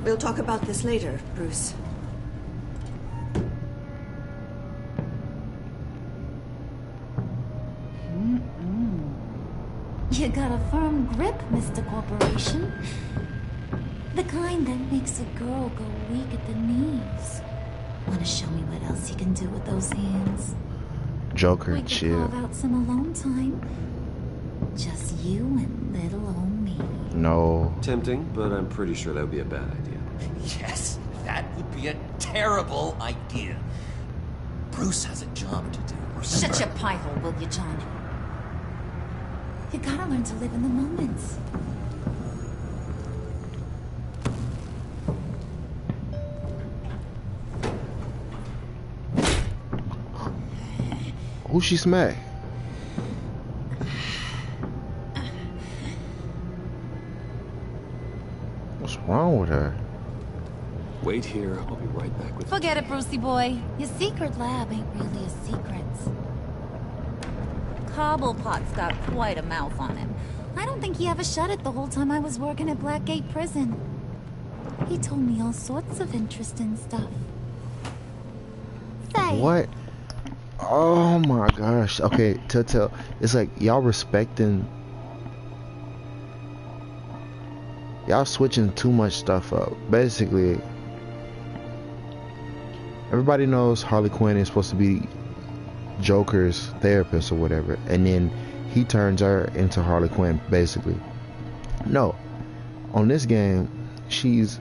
We'll talk about this later, Bruce. You got a firm grip, Mr. Corporation. The kind that makes a girl go weak at the knees. Wanna show me what else you can do with those hands? Joker, We could chill. carve out some alone time. Just you and little old me. No. Tempting, but I'm pretty sure that would be a bad idea. Yes, that would be a terrible idea. Bruce has a job to do. Shut your pie hole, will you, John? You gotta learn to live in the moment. Who she smacked? What's wrong with her? Wait here. I'll be right back with Forget it, Brucey boy. Your secret lab ain't really a secret. Cobblepot's got quite a mouth on him. I don't think he ever shut it the whole time I was working at Blackgate Prison. He told me all sorts of interesting stuff. Say. What? Oh my gosh. Okay, Telltale. It's like y'all respecting. Y'all switching too much stuff up. Basically, everybody knows Harley Quinn is supposed to be Joker's therapist or whatever, and then he turns her into Harley Quinn, basically. No. On this game, she's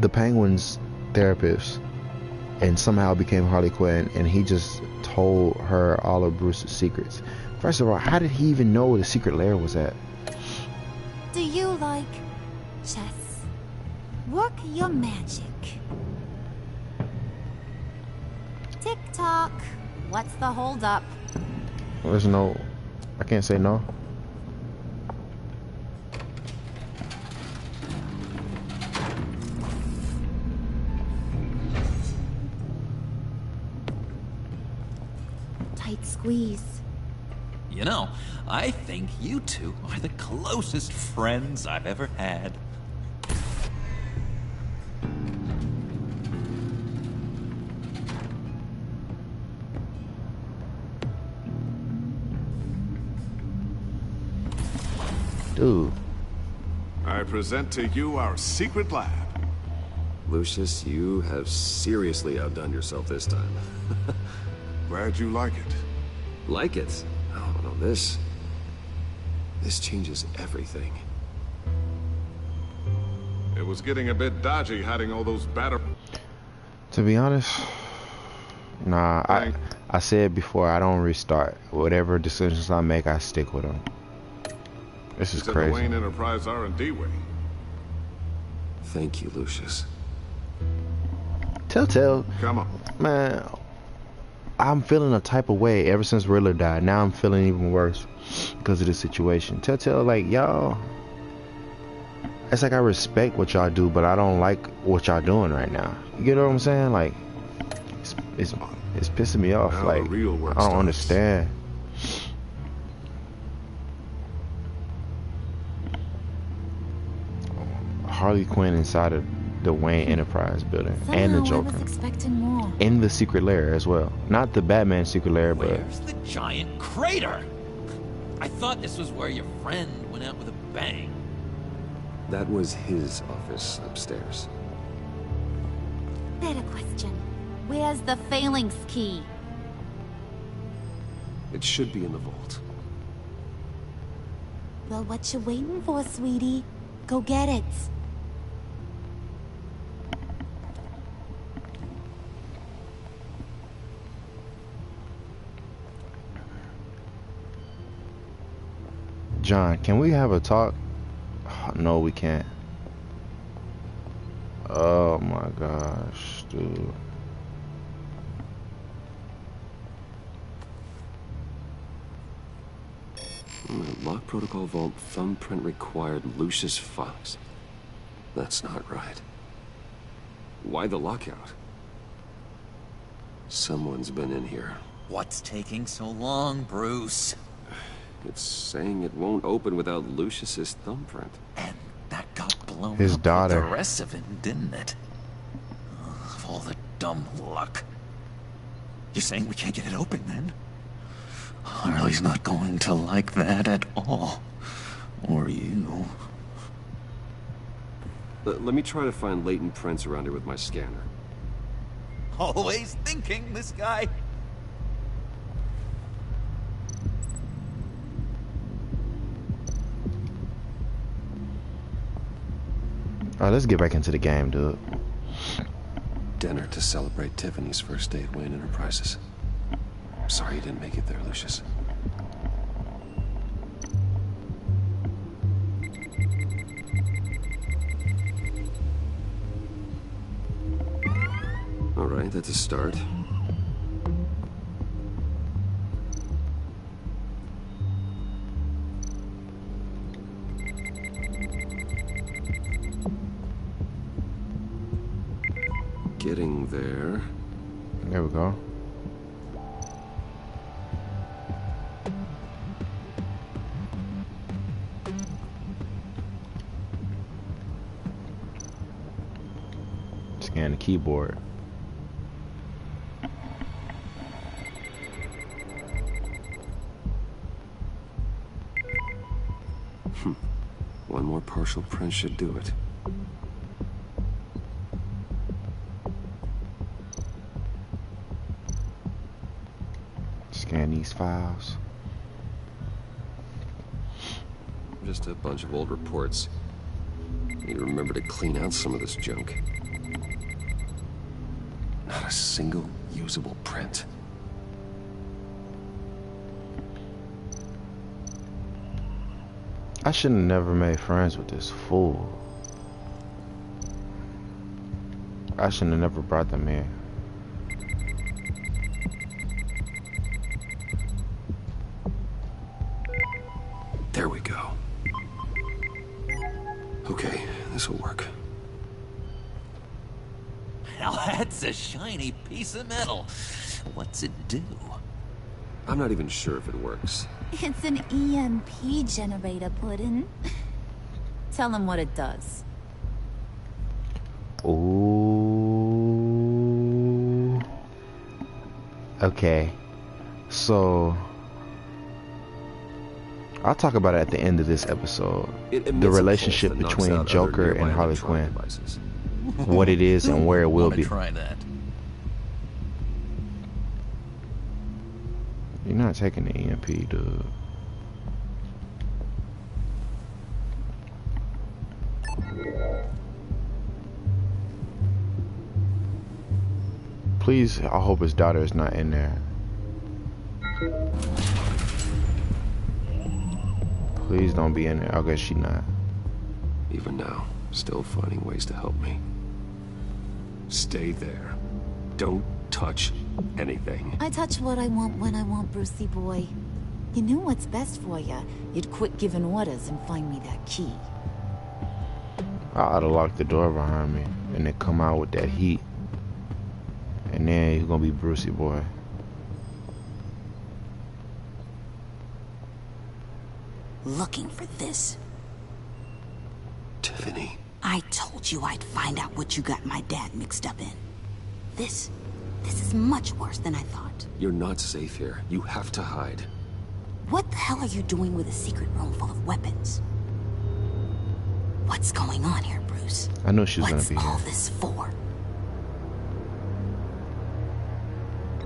the Penguin's therapist and somehow became Harley Quinn, and he just told her all of Bruce's secrets. First of all, how did he even know where the secret lair was at? Do you like chess? Work your magic. Tick-tock. What's the holdup? There's no... I can't say no. Tight squeeze. You know, I think you two are the closest friends I've ever had. Dude. I present to you our secret lab. Lucius, you have seriously outdone yourself this time. Glad you like it. Like it? Oh, no, this changes everything. It was getting a bit dodgy hiding all those To be honest, nah, I said before, I don't restart. Whatever decisions I make, I stick with them. This is crazy. The Wayne Enterprise R&D way. Thank you, Lucius. Telltale. Come on. Man, I'm feeling a type of way ever since Riddler died. Now I'm feeling even worse because of the situation. Telltale, like, y'all, it's like I respect what y'all do, but I don't like what y'all doing right now. You know what I'm saying? Like, it's pissing me off. Now like, the real work I don't starts. understand. Harley Quinn inside of the Wayne Enterprise building and the Joker. I was expecting more. In the secret lair as well. Not the Batman secret lair, but Where's the giant crater? I thought this was where your friend went out with a bang. That was his office upstairs. Better question. Where's the phalanx key? It should be in the vault. Well, what you waiting for, sweetie? Go get it. John, can we have a talk? Oh, no, we can't. Oh my gosh, dude. Lock protocol vault thumbprint required Lucius Fox. That's not right. Why the lockout? Someone's been in here. What's taking so long, Bruce? It's saying it won't open without Lucius's thumbprint. And that got blown His up daughter. with the rest of it, didn't it? Of all the dumb luck. You're saying we can't get it open, then? Harley's not going to like that at all. Or you. Let me try to find latent prints around here with my scanner. Always thinking, this guy. Alright, let's get back into the game, dude. Dinner to celebrate Tiffany's first day at Wayne Enterprises. Sorry you didn't make it there, Lucius. right, that's a start. Getting there. There we go. Scan the keyboard. One more partial print should do it. Scan these files. Just a bunch of old reports. Need to remember to clean out some of this junk. Not a single usable print. I should have never made friends with this fool. I shouldn't have never brought them in. There we go. Okay, this will work. Now that's a shiny piece of metal. What's it do? I'm not even sure if it works. It's an EMP generator, Puddin'. Tell him what it does. Ooh. Okay. So I'll talk about it at the end of this episode. The relationship between Joker and Harley Quinn. What it is and where it will be. Try that. You're not taking the EMP, dude. Please, I hope his daughter is not in there. Please don't be in there. I guess she's not. Even now, still finding ways to help me. Stay there. Don't touch anything. I touch what I want when I want, Brucey boy. You knew what's best for you. You'd quit giving orders and find me that key. I ought to lock the door behind me and then come out with that heat. And then he's gonna be Brucey boy. Looking for this. Tiffany. I told you I'd find out what you got my dad mixed up in. This is much worse than I thought. You're not safe here. You have to hide. What the hell are you doing with a secret room full of weapons? What's going on here, Bruce? I knew she was What's gonna be all here. this for?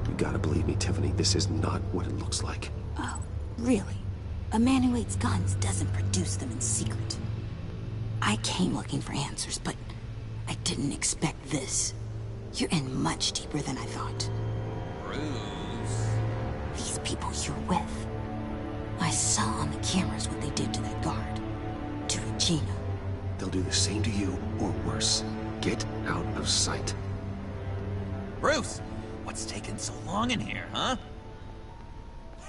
You gotta believe me, Tiffany. This is not what it looks like. Oh, really? A man who hates guns doesn't produce them in secret. I came looking for answers, but I didn't expect this. You're in much deeper than I thought. Bruce. These people you're with. I saw on the cameras what they did to that guard. To Regina. They'll do the same to you, or worse. Get out of sight. Bruce, what's taking so long in here, huh?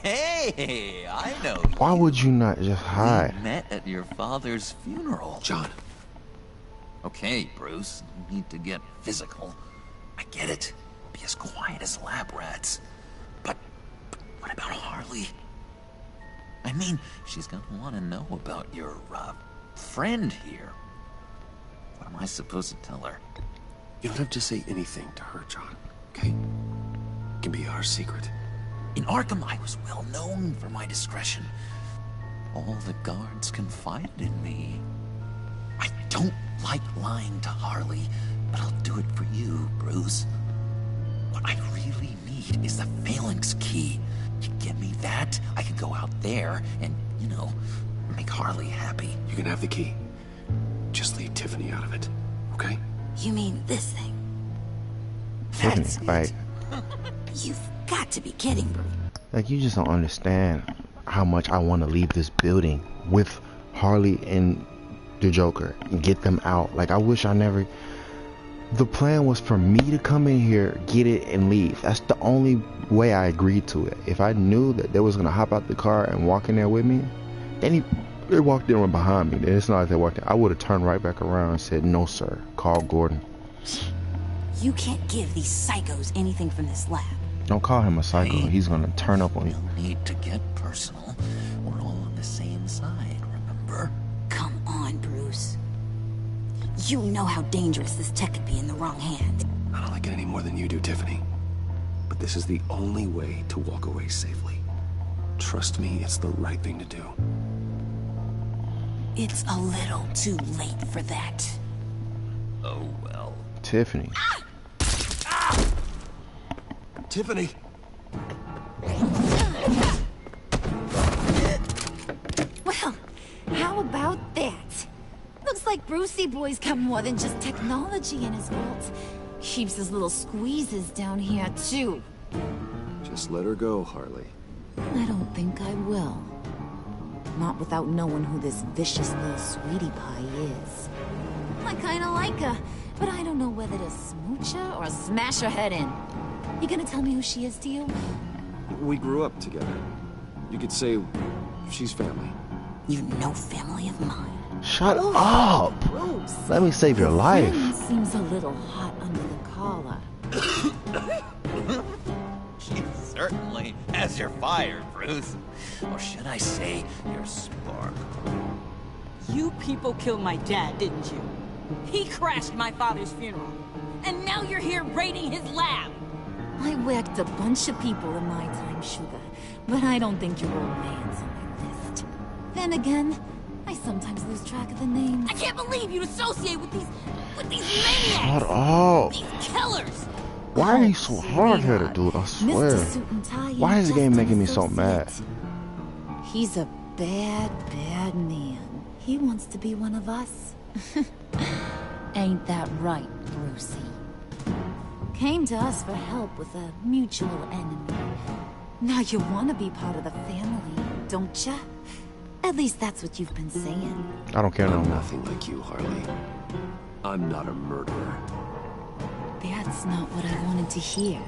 Hey, I know. Why would you not just hide? We met at your father's funeral. John. Okay, Bruce, no need to get physical. I get it. Be as quiet as lab rats. But what about Harley? I mean, she's gonna want to know about your, friend here. What am I supposed to tell her? You don't have to say anything to her, John. Okay? It can be our secret. In Arkham, I was well known for my discretion. All the guards confided in me. I don't like lying to Harley, but I'll do it for you, Bruce. What I really need is the Phalanx key. You give me that, I can go out there and, you know, make Harley happy. You can have the key. Just leave Tiffany out of it, okay? You mean this thing? Tiffany, like, You've got to be kidding, Bruce. like you just don't understand how much I want to leave this building with Harley and the Joker and get them out. Like, I wish I never. The plan was for me to come in here, get it, and leave. That's the only way I agreed to it. If I knew that they was gonna hop out the car and walk in there with me, and they walked in behind me. It's not like they walked in. I would have turned right back around and said, "No, sir. Call Gordon." You can't give these psychos anything from this lab. Don't call him a psycho. Hey, he's gonna turn up on you. No need to get personal. We're all on the same side, remember? Come on, Bruce. You know how dangerous this tech could be in the wrong hand. I don't like it any more than you do, Tiffany. But this is the only way to walk away safely. Trust me, it's the right thing to do. It's a little too late for that. Oh, well. Tiffany. Tiffany! Well, how about that? Looks like Brucey Boy's got more than just technology in his vault. Keeps his little squeezes down here, too. Just let her go, Harley. I don't think I will. Not without knowing who this vicious little sweetie pie is. I kinda like her, but I don't know whether to smooch her or smash her head in. You gonna tell me who she is to you? We grew up together. You could say she's family. You're no family of mine. Shut up! Bruce. Let me save your life. Friend seems a little hot under the collar. She certainly has your fire, Bruce. Or should I say, your spark. You people killed my dad, didn't you? He crashed my father's funeral. And now you're here raiding his lab. I whacked a bunch of people in my time, Sugar, but I don't think your old man's on my list. Then again, I sometimes lose track of the names. I can't believe you'd associate with these maniacs! Shut up! These killers! Why are you so hard-headed, dude? I swear. Mr. Suit and Tie, Why is the game making me so mad? He's a bad, bad man. He wants to be one of us. Ain't that right, Brucey? Came to us for help with a mutual enemy. Now you want to be part of the family, don't ya? At least that's what you've been saying. I don't care no I'm more. nothing like you, Harley. I'm not a murderer. That's not what I wanted to hear.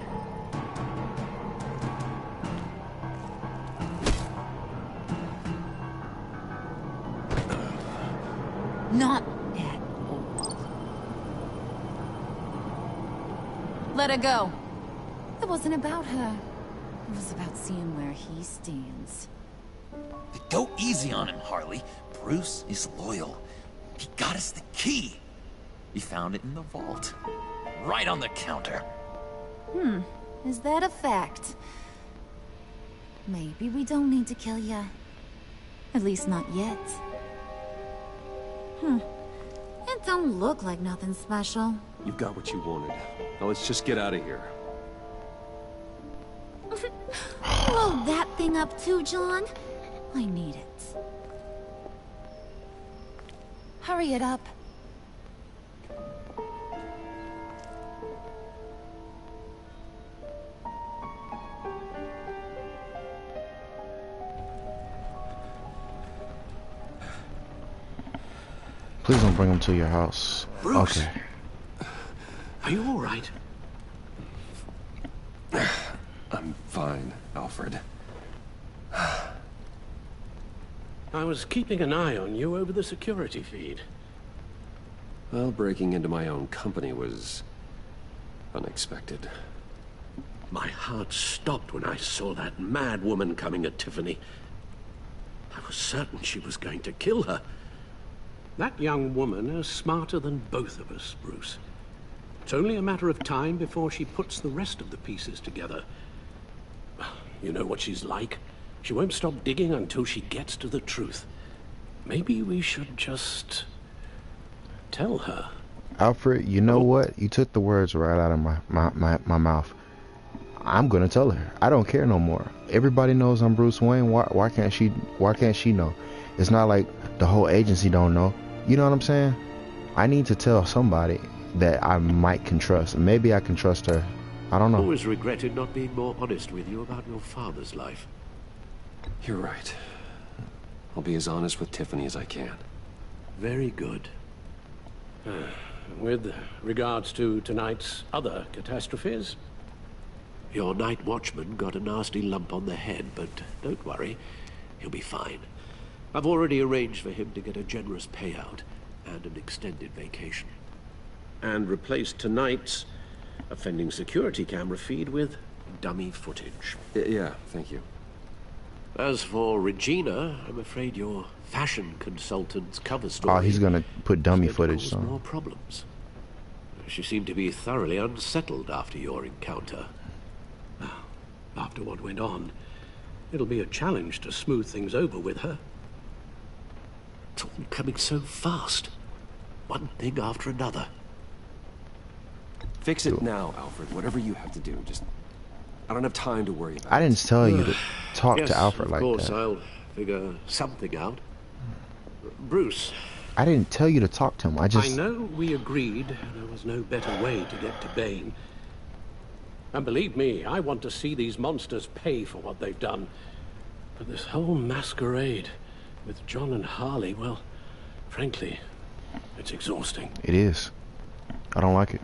Not at all. Let her go. It wasn't about her. It was about seeing where he stands. Go easy on him, Harley. Bruce is loyal. He got us the key. We found it in the vault. Right on the counter. Is that a fact? Maybe we don't need to kill ya. At least not yet. It don't look like nothing special. You've got what you wanted. Now let's just get out of here. Load that thing up too, John. I need it. Hurry it up. Please don't bring him to your house. Bruce. Okay. Are you all right? I'm fine, Alfred. I was keeping an eye on you over the security feed. Well, breaking into my own company was unexpected. My heart stopped when I saw that mad woman coming at Tiffany. I was certain she was going to kill her. That young woman is smarter than both of us, Bruce. It's only a matter of time before she puts the rest of the pieces together. You know what she's like. She won't stop digging until she gets to the truth. Maybe we should just tell her. Alfred, you know what? You took the words right out of my mouth. I'm gonna tell her. I don't care no more. Everybody knows I'm Bruce Wayne. Why can't she know? It's not like the whole agency don't know. You know what I'm saying? I need to tell somebody that I might can trust. Maybe I can trust her. I don't know. Always regretted not being more honest with you about your father's life. You're right. I'll be as honest with Tiffany as I can. Very good. with regards to tonight's other catastrophes? Your night watchman got a nasty lump on the head, but don't worry, he'll be fine. I've already arranged for him to get a generous payout and an extended vacation. And replaced tonight's offending security camera feed with dummy footage. Yeah, thank you. As for Regina, I'm afraid your fashion consultant's cover story... Oh, he's gonna put dummy footage on. More problems. She seemed to be thoroughly unsettled after your encounter. After what went on, it'll be a challenge to smooth things over with her. It's all coming so fast. One thing after another. Fix it now, Alfred. Whatever you have to do. Just... I don't have time to worry about I didn't tell you to talk yes, to Alfred like that. Of course, I'll figure something out. Bruce. I didn't tell you to talk to him. I know we agreed there was no better way to get to Bane. And believe me, I want to see these monsters pay for what they've done. But this whole masquerade with John and Harley, well, frankly, it's exhausting. It is. I don't like it.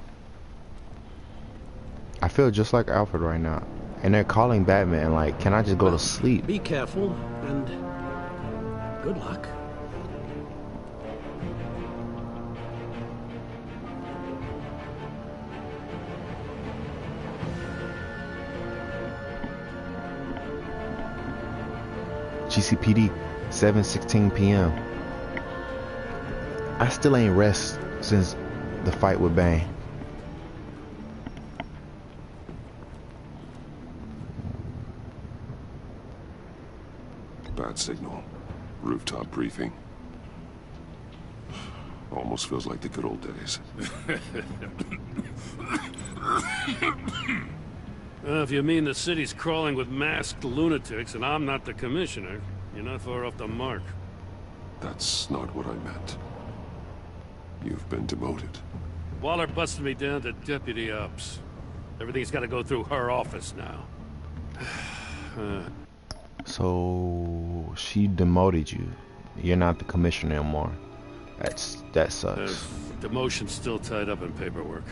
I feel just like Alfred right now. And they're calling Batman like, can I just go to sleep? Be careful, and good luck. GCPD, 7:16 p.m. I still ain't rest since the fight with Bane. Bad signal. Rooftop briefing. Almost feels like the good old days. If you mean the city's crawling with masked lunatics and I'm not the commissioner, you're not far off the mark. That's not what I meant. You've been demoted. Waller busted me down to deputy ops. Everything's got to go through her office now. So she demoted you. You're not the commissioner anymore. That sucks. Demotion's still tied up in paperwork.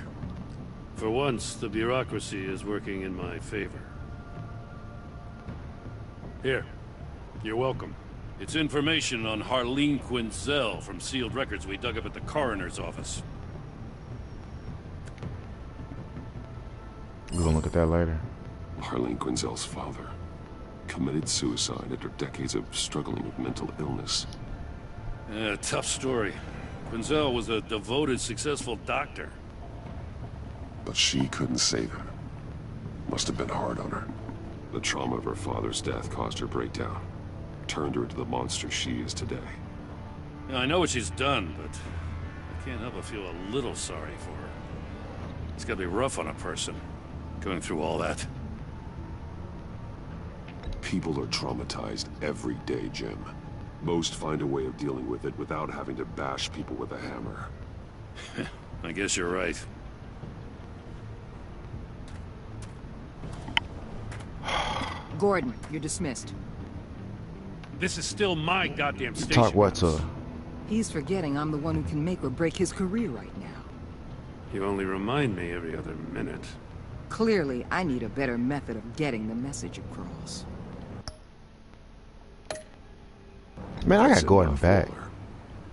For once, the bureaucracy is working in my favor. Here, you're welcome. It's information on Harleen Quinzel from sealed records we dug up at the coroner's office. We're gonna look at that later. Harleen Quinzel's father committed suicide after decades of struggling with mental illness. Yeah, tough story. Quinzel was a devoted, successful doctor. But she couldn't save him. Must have been hard on her. The trauma of her father's death caused her breakdown. Turned her into the monster she is today. Yeah, I know what she's done, but I can't help but feel a little sorry for her. It's gotta be rough on a person, going through all that. People are traumatized every day, Jim. Most find a way of dealing with it without having to bash people with a hammer. I guess you're right. Gordon, you're dismissed. This is still my goddamn station. Talk what to her? He's forgetting I'm the one who can make or break his career right now. You only remind me every other minute. Clearly, I need a better method of getting the message across. Man, I got Gordon back.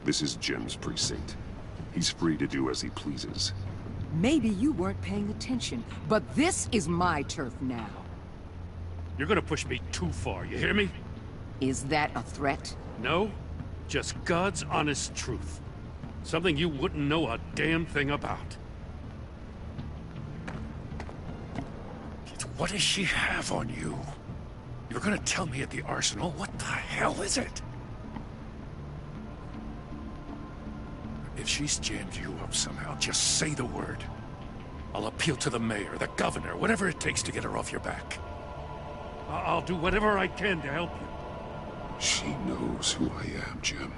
This is Jim's precinct. He's free to do as he pleases. Maybe you weren't paying attention, but this is my turf now. You're gonna push me too far, you hear me? Is that a threat? No, just God's honest truth. Something you wouldn't know a damn thing about. What does she have on you? You're gonna tell me at the arsenal? What the hell is it? If she's jammed you up somehow, just say the word. I'll appeal to the mayor, the governor, whatever it takes to get her off your back. I'll do whatever I can to help you. She knows who I am, Jim.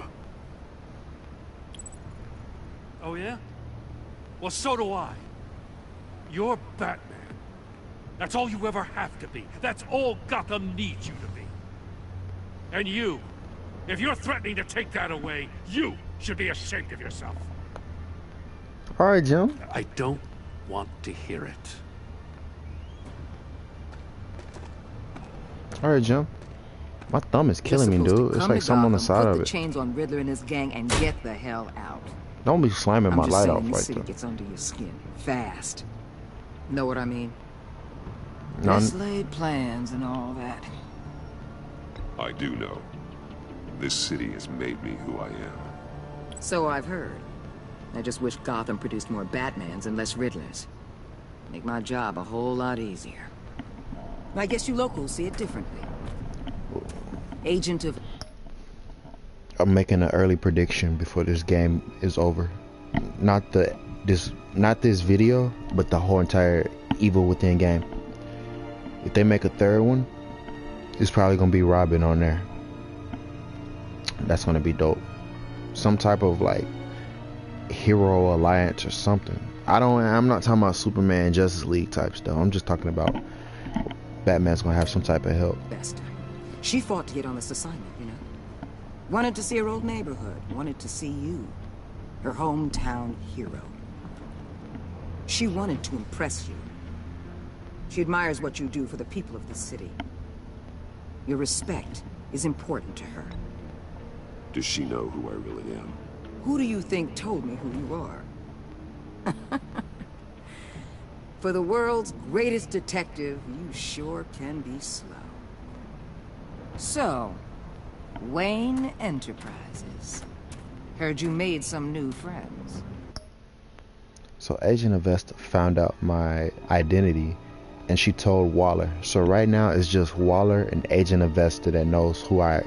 Oh, yeah? Well, so do I. You're Batman. That's all you ever have to be. That's all Gotham needs you to be. And you, if you're threatening to take that away, you should be ashamed of yourself. All right, Jim. I don't want to hear it. All right, Jim. My thumb is killing me, dude. It's like something on the side of Put the it. chains on Riddler and his gang and get the hell out. Don't be slamming my light off this right city there. gets under your skin fast. Know what I mean? No, Best laid plans and all that. I do know. This city has made me who I am. So I've heard. I just wish Gotham produced more Batmans and less Riddlers. Make my job a whole lot easier. I guess you locals see it differently. Agent of... I'm making an early prediction before this game is over. Not this video, but the whole entire Evil Within game. If they make a third one, it's probably gonna be Robin on there. That's gonna be dope. Some type of like hero alliance or something. I'm not talking about Superman, Justice League type stuff. I'm just talking about Batman's gonna have some type of help. Best. She fought to get on this assignment, you know. Wanted to see her old neighborhood. Wanted to see you. Her hometown hero. She wanted to impress you. She admires what you do for the people of this city. Your respect is important to her. Does she know who I really am? Who do you think told me who you are? For the world's greatest detective, you sure can be slow. So, Wayne Enterprises. Heard you made some new friends. So Agent of Vesta found out my identity and she told Waller. So right now it's just Waller and Agent of Vesta that knows who I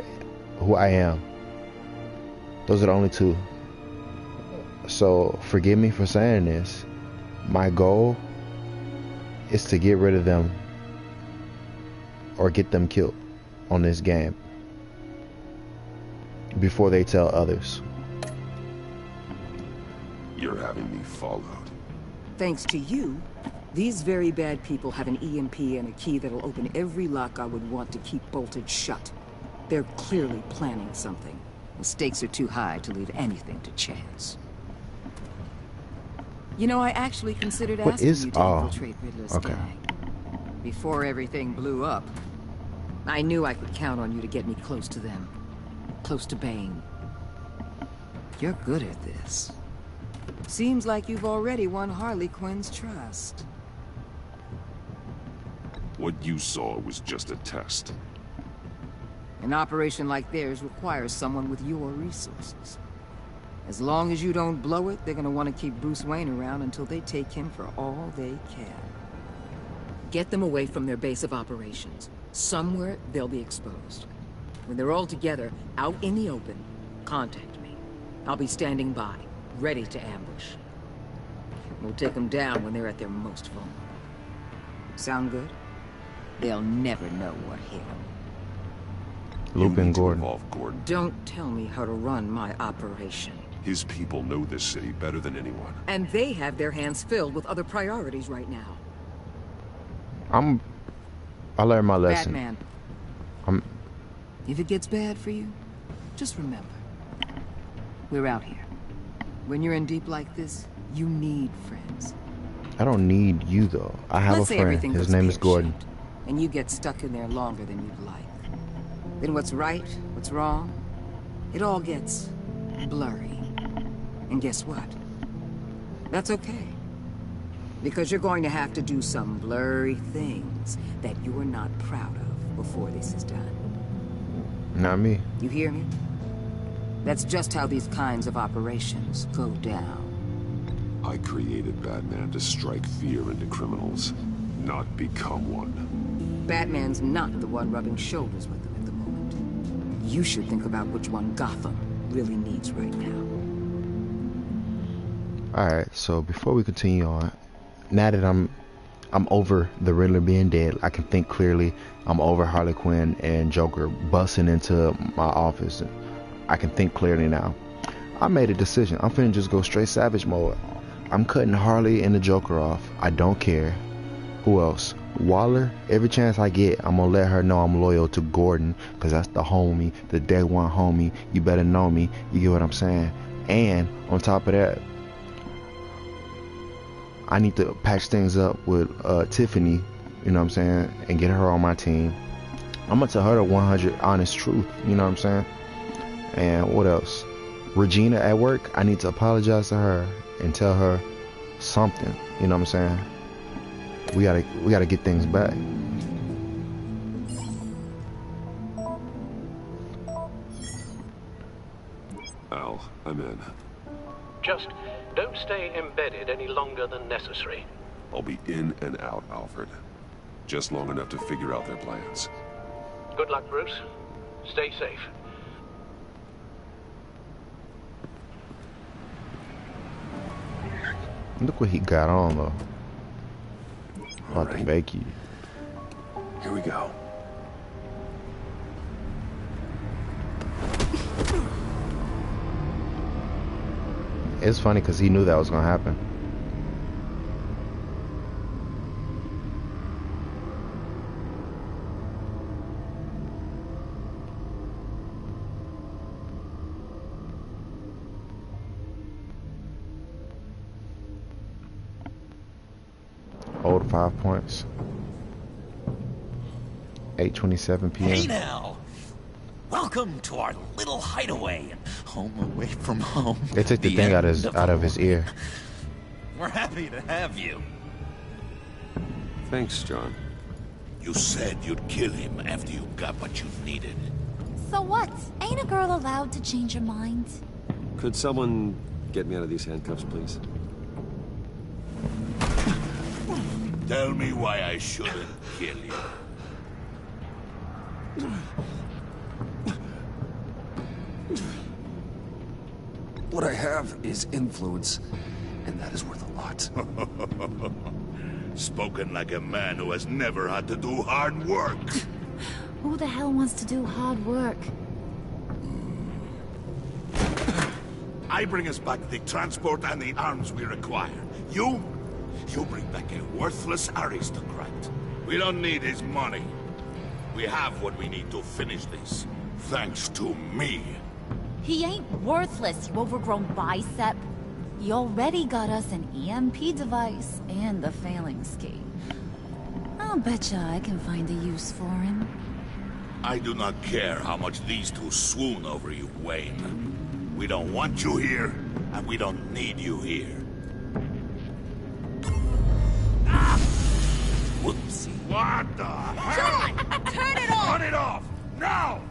am. Those are the only two. So forgive me for saying this. My goal is to get rid of them or get them killed on this game before they tell others. You're having me followed. Thanks to you, these very bad people have an EMP and a key that'll open every lock I would want to keep bolted shut. They're clearly planning something. The stakes are too high to leave anything to chance. You know, I actually considered asking you to infiltrate Riddler's gang. Before everything blew up, I knew I could count on you to get me close to them. Close to Bane. You're good at this. Seems like you've already won Harley Quinn's trust. What you saw was just a test. An operation like theirs requires someone with your resources. As long as you don't blow it, they're gonna want to keep Bruce Wayne around until they take him for all they can. Get them away from their base of operations. Somewhere they'll be exposed. When they're all together, out in the open, contact me. I'll be standing by, ready to ambush. We'll take them down when they're at their most vulnerable. Sound good? They'll never know what hit them. Lupin Gordon. Gordon. Don't tell me how to run my operation. His people know this city better than anyone. And they have their hands filled with other priorities right now. I learned my lesson. Batman. If it gets bad for you, just remember. We're out here. When you're in deep like this, you need friends. I don't need you though. I have a friend. His name is Gordon. And you get stuck in there longer than you'd like. Then what's right, what's wrong, it all gets blurry. And guess what? That's okay. Because you're going to have to do some blurry things that you're not proud of before this is done. Not me. You hear me? That's just how these kinds of operations go down. I created Batman to strike fear into criminals, not become one. Batman's not the one rubbing shoulders with them at the moment. You should think about which one Gotham really needs right now. Alright, so before we continue on, now that I'm over the Riddler being dead, I can think clearly. I'm over Harley Quinn and Joker busting into my office. I can think clearly now. I made a decision. I'm finna just go straight savage mode. I'm cutting Harley and the Joker off. I don't care. Who else? Waller. Every chance I get, I'm gonna let her know I'm loyal to Gordon, because that's the homie, the day one homie. You better know me. You get what I'm saying? And on top of that, I need to patch things up with Tiffany, you know what I'm saying, and get her on my team. I'm gonna tell her the 100 honest truth, you know what I'm saying. And what else? Regina at work, I need to apologize to her and tell her something, you know what I'm saying. We gotta get things back. Al, I'm in. Just don't stay embedded any longer than necessary. I'll be in and out, Alfred. Just long enough to figure out their plans. Good luck, Bruce. Stay safe. Look what he got on though. About to make you. Here we go. It's funny because he knew that was gonna happen. Hold 5 points. 8:27 p.m. Hey now! Welcome to our little hideaway and home away from home. They took the thing out of his ear. We're happy to have you. Thanks, John. You said you'd kill him after you got what you needed. So what? Ain't a girl allowed to change her mind? Could someone get me out of these handcuffs, please? Tell me why I shouldn't kill you. What I have is influence, and that is worth a lot. Spoken like a man who has never had to do hard work. Who the hell wants to do hard work? I bring us back the transport and the arms we require. You bring back a worthless aristocrat. We don't need his money. We have what we need to finish this. Thanks to me. He ain't worthless, you overgrown bicep. He already got us an EMP device and the failing ski. I'll betcha I can find a use for him. I do not care how much these two swoon over you, Wayne. We don't want you here, and we don't need you here. Whoopsie. What the hell? John! Turn it off! Turn it off! Now!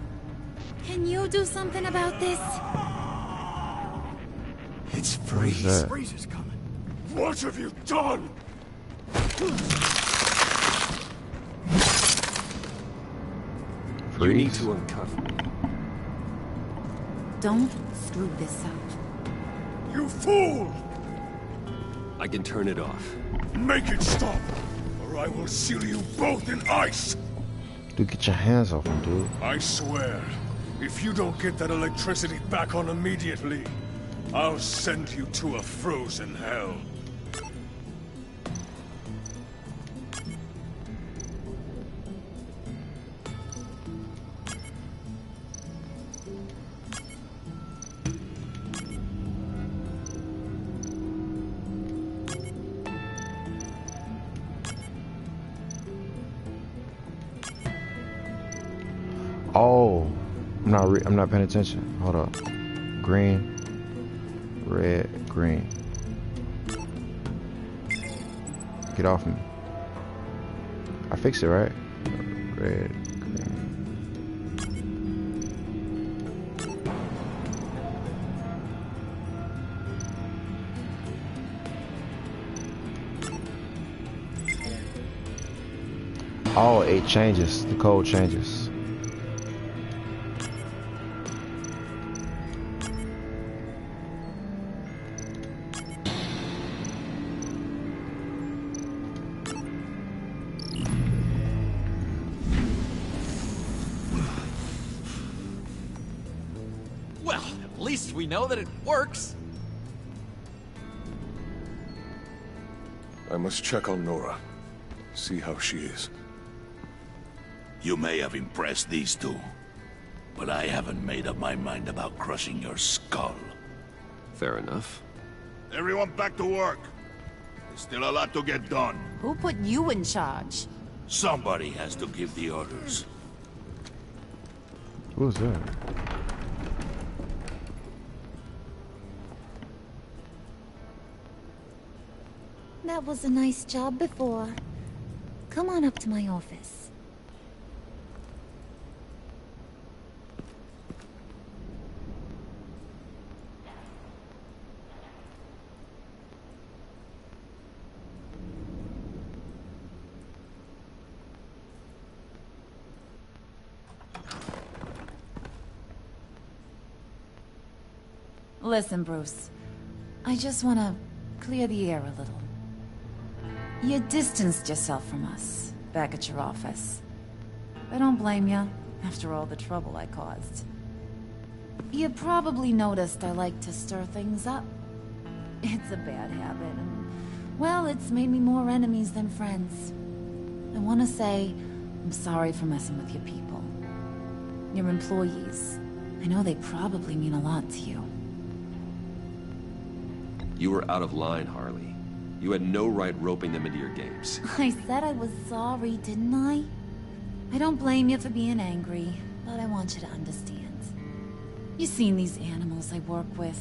Can you do something about this? It's Freeze. Freeze is coming. What have you done? You need to uncuff me. Don't screw this up. You fool! I can turn it off. Make it stop, or I will seal you both in ice! Dude, get your hands off him, dude. I swear, if you don't get that electricity back on immediately, I'll send you to a frozen hell. Oh, I'm not paying attention. Hold up. Green, red, green. Get off me. I fixed it, right? Red, green. Oh, it changes. The code changes. Well, at least we know that it works. I must check on Nora. See how she is. You may have impressed these two, but I haven't made up my mind about crushing your skull. Fair enough. Everyone back to work. There's still a lot to get done. Who put you in charge? Somebody has to give the orders. What was that? That was a nice job before. Come on up to my office. Listen, Bruce. I just want to clear the air a little. You distanced yourself from us, back at your office. I don't blame you, after all the trouble I caused. You probably noticed I like to stir things up. It's a bad habit, and, well, it's made me more enemies than friends. I want to say, I'm sorry for messing with your people. Your employees. I know they probably mean a lot to you. You were out of line, Harley. You had no right roping them into your games. I said I was sorry, didn't I? I don't blame you for being angry, but I want you to understand. You've seen these animals I work with.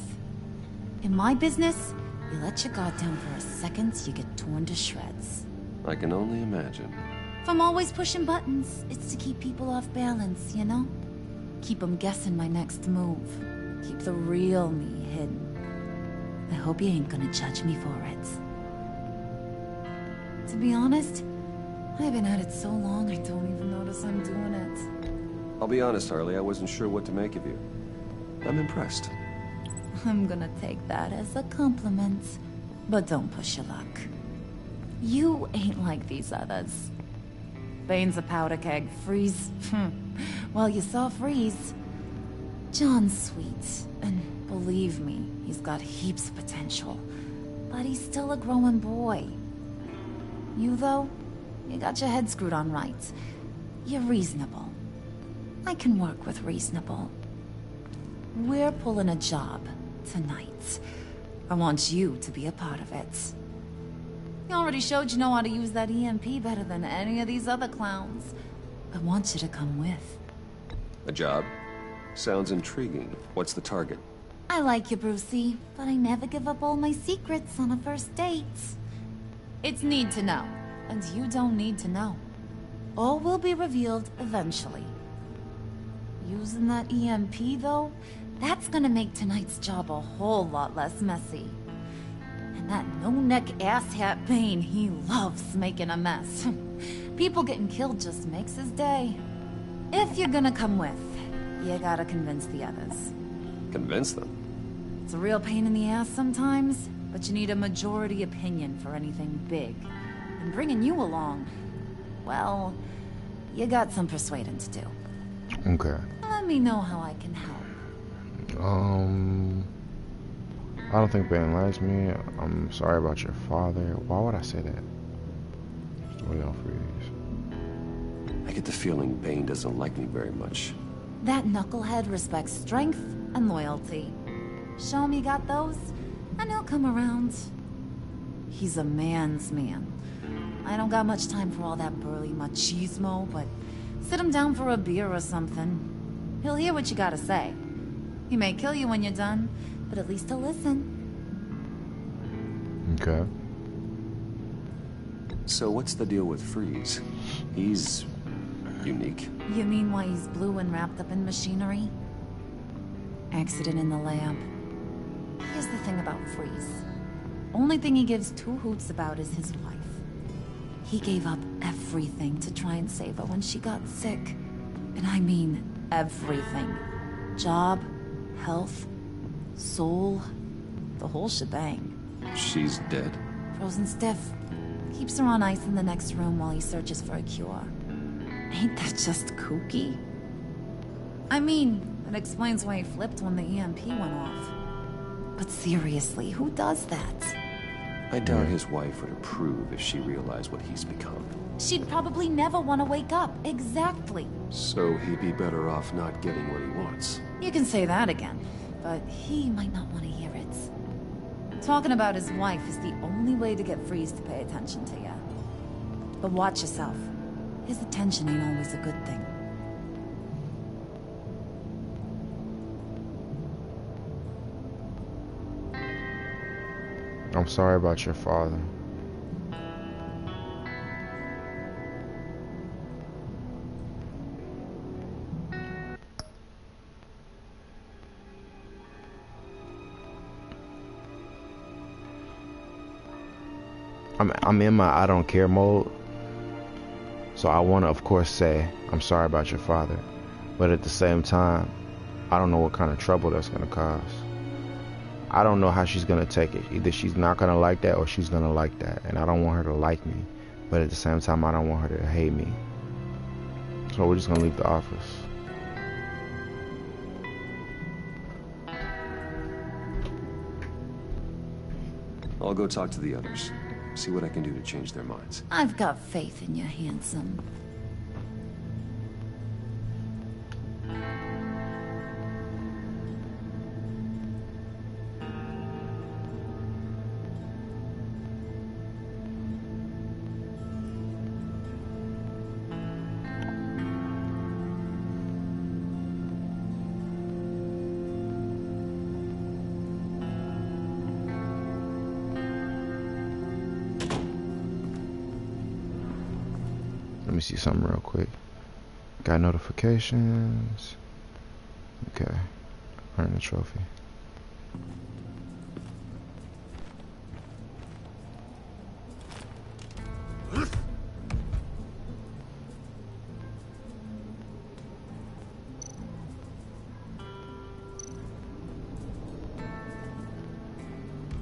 In my business, you let your guard down for a second, you get torn to shreds. I can only imagine. If I'm always pushing buttons, it's to keep people off balance, you know? Keep them guessing my next move. Keep the real me hidden. I hope you ain't gonna judge me for it. To be honest, I've been at it so long I don't even notice I'm doing it. I'll be honest, Harley, I wasn't sure what to make of you. I'm impressed. I'm gonna take that as a compliment. But don't push your luck. You ain't like these others. Bane's a powder keg. Freeze. Well, you saw Freeze. John's sweet, and believe me, he's got heaps of potential. But he's still a growing boy. You, though, you got your head screwed on right. You're reasonable. I can work with reasonable. We're pulling a job tonight. I want you to be a part of it. You already showed you know how to use that EMP better than any of these other clowns. I want you to come with. A job? Sounds intriguing. What's the target? I like you, Brucey, but I never give up all my secrets on a first date. It's need to know, and you don't need to know. All will be revealed eventually. Using that EMP, though, that's gonna make tonight's job a whole lot less messy. And that no-neck asshat Bane, he loves making a mess. People getting killed just makes his day. If you're gonna come with, you gotta convince the others. Convince them? It's a real pain in the ass sometimes, but you need a majority opinion for anything big. And bringing you along, well, you got some persuading to do. Okay. Let me know how I can help. I don't think Bane likes me. I'm sorry about your father. Why would I say that? Story on Freeze. I get the feeling Bane doesn't like me very much. That knucklehead respects strength and loyalty. Show him you got those, and he'll come around. He's a man's man. I don't got much time for all that burly machismo, but sit him down for a beer or something. He'll hear what you gotta say. He may kill you when you're done, but at least he'll listen. Okay. So what's the deal with Freeze? He's unique. You mean why he's blue and wrapped up in machinery? Accident in the lab. Here's the thing about Freeze. Only thing he gives two hoots about is his wife. He gave up everything to try and save her when she got sick. And I mean everything. Job, health, soul, the whole shebang. She's dead? Frozen stiff. Keeps her on ice in the next room while he searches for a cure. Ain't that just kooky? I mean, it explains why he flipped when the EMP went off. But seriously, who does that? I doubt his wife would approve if she realized what he's become. She'd probably never want to wake up. Exactly. So he'd be better off not getting what he wants. You can say that again, but he might not want to hear it. Talking about his wife is the only way to get Freeze to pay attention to you. But watch yourself. His attention ain't always a good thing. I'm sorry about your father. I'm in my I don't care mode, so I want to of course say I'm sorry about your father, but at the same time I don't know what kind of trouble that's gonna cause. I don't know how she's gonna take it. Either she's not gonna like that or she's gonna like that, and I don't want her to like me, but at the same time I don't want her to hate me. So we're just gonna leave the office. I'll go talk to the others. See what I can do to change their minds. I've got faith in you, handsome. Let me see something real quick. Got notifications. Okay. Earn the trophy.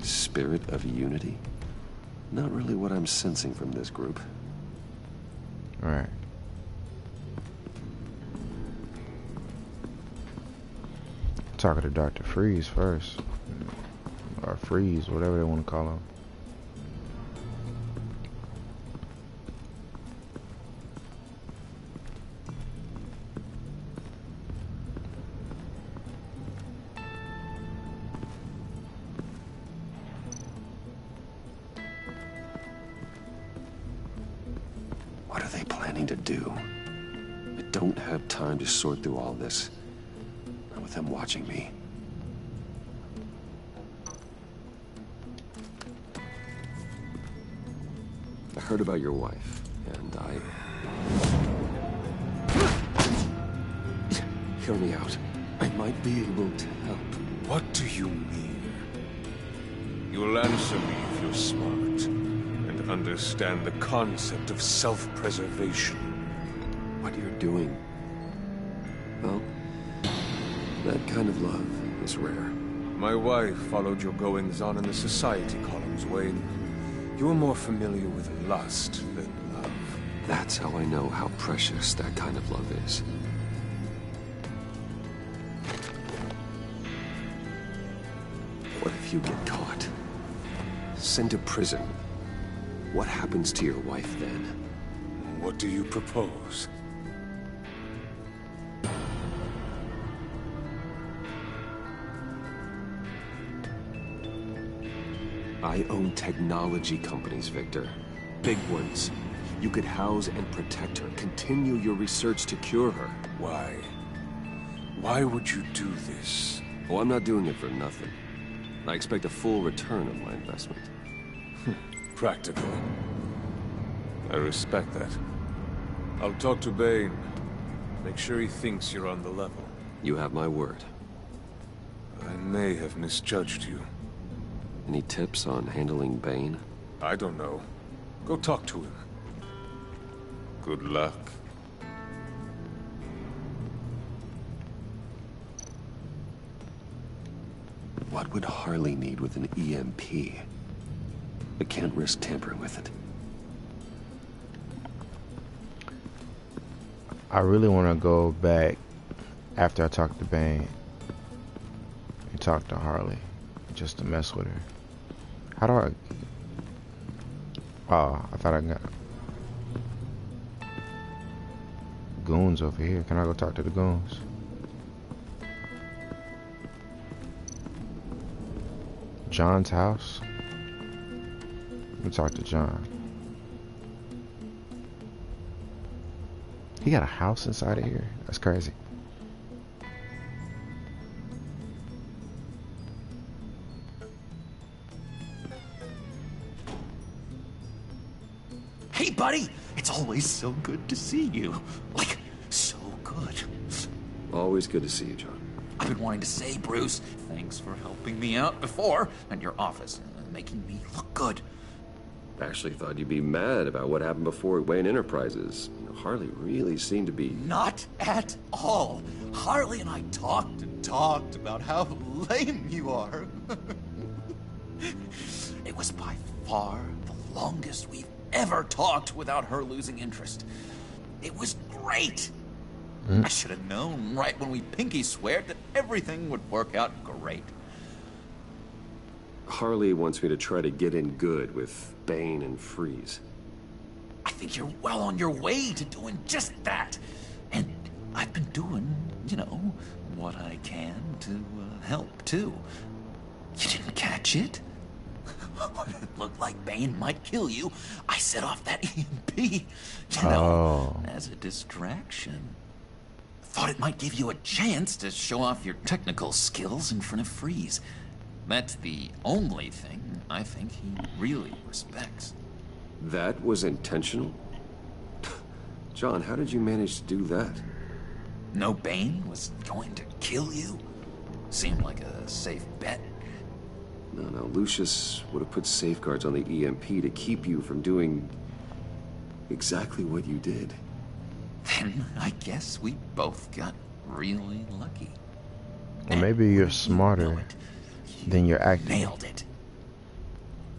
Spirit of unity? Not really what I'm sensing from this group. Alright. Talking to Dr. Freeze first. Or Freeze, whatever they want to call him. What are they planning to do? I don't have time to sort through all this. Not with them watching me. I heard about your wife, and hear me out. I might be able to help. What do you mean? You'll answer me if you're smart and understand the concept of self-preservation. What you're doing? Well, that kind of love is rare. My wife followed your goings-on in the society columns, Wayne. You were more familiar with lust than love. That's how I know how precious that kind of love is. What if you get caught? Sent to prison? What happens to your wife then? What do you propose? I own technology companies, Victor. Big ones. You could house and protect her, continue your research to cure her. Why? Why would you do this? Oh, I'm not doing it for nothing. I expect a full return on my investment. Practical. I respect that. I'll talk to Bane. Make sure he thinks you're on the level. You have my word. I may have misjudged you. Any tips on handling Bane? I don't know. Go talk to him. Good luck. What would Harley need with an EMP? I can't risk tampering with it. I really want to go back after I talk to Bane and talk to Harley just to mess with her. How do I... Oh, I thought I got goons over here. Can I go talk to the goons? John's house. Let me talk to John. He got a house inside of here? That's crazy. Hey, buddy! It's always so good to see you. Like, so good. Always good to see you, John. I've been wanting to say, Bruce, thanks for helping me out before at your office, making me look good. Actually thought you'd be mad about what happened before at Wayne Enterprises. You know, Harley really seemed to be... Not at all. Harley and I talked and talked about how lame you are. It was by far the longest we've ever talked without her losing interest. It was great. I should have known right when we pinky sweared that everything would work out great. Harley wants me to try to get in good with Bane and Freeze. I think you're well on your way to doing just that. And I've been doing, you know, what I can to help, too. You didn't catch it? When it looked like Bane might kill you, I set off that EMP, you know, as a distraction. Thought it might give you a chance to show off your technical skills in front of Freeze. That's the only thing I think he really respects. That was intentional? John, how did you manage to do that? No Bane was going to kill you? Seemed like a safe bet. No, Lucius would have put safeguards on the EMP to keep you from doing exactly what you did. Then I guess we both got really lucky. Or maybe you're smarter than you're acting. Nailed it.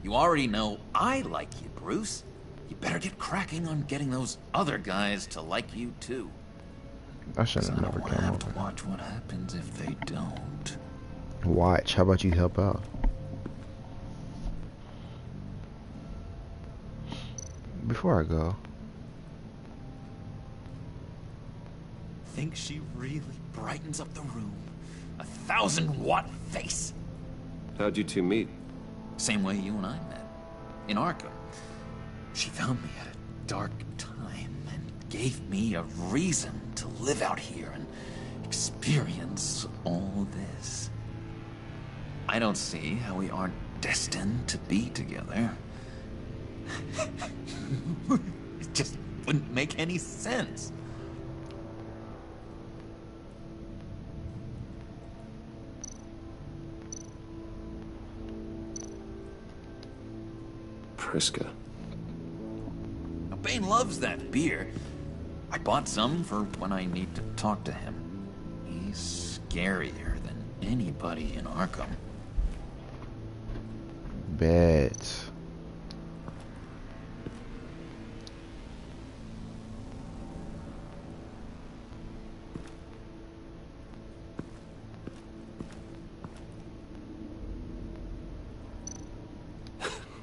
You already know I like you, Bruce. You better get cracking on getting those other guys to like you too. I should have never come over. To watch what happens if they don't. Watch. How about you help out? Before I go, think she really brightens up the room. 1,000-watt face. How'd you two meet? Same way you and I met. In Arkham. She found me at a dark time and gave me a reason to live out here and experience all this. I don't see how we aren't destined to be together. It just wouldn't make any sense. Priska. Now, Bane loves that beer. I bought some for when I need to talk to him. He's scarier than anybody in Arkham. Bet.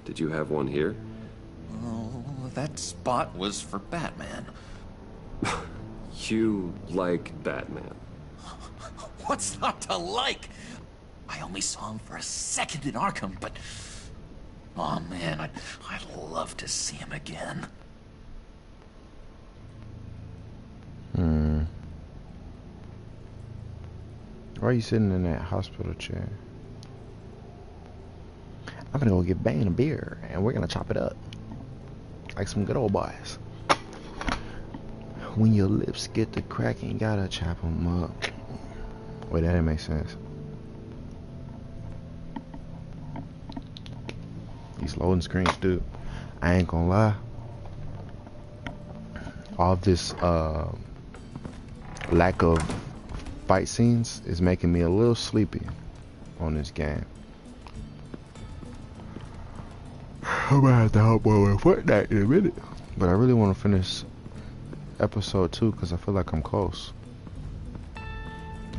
Did you have one here? Oh, that spot was for Batman. You like Batman? What's not to like? I only saw him for a second in Arkham, but... oh man, I'd love to see him again. Why are you sitting in that hospital chair? I'm gonna go get Bane a beer, and we're gonna chop it up like some good old boys. When your lips get to cracking, you gotta chop them up. Wait, that didn't make sense. These loading screens, dude. I ain't gonna lie. All this lack of fight scenes is making me a little sleepy on this game. I'm gonna have to help with Fortnite in a minute. But I really want to finish episode 2 because I feel like I'm close.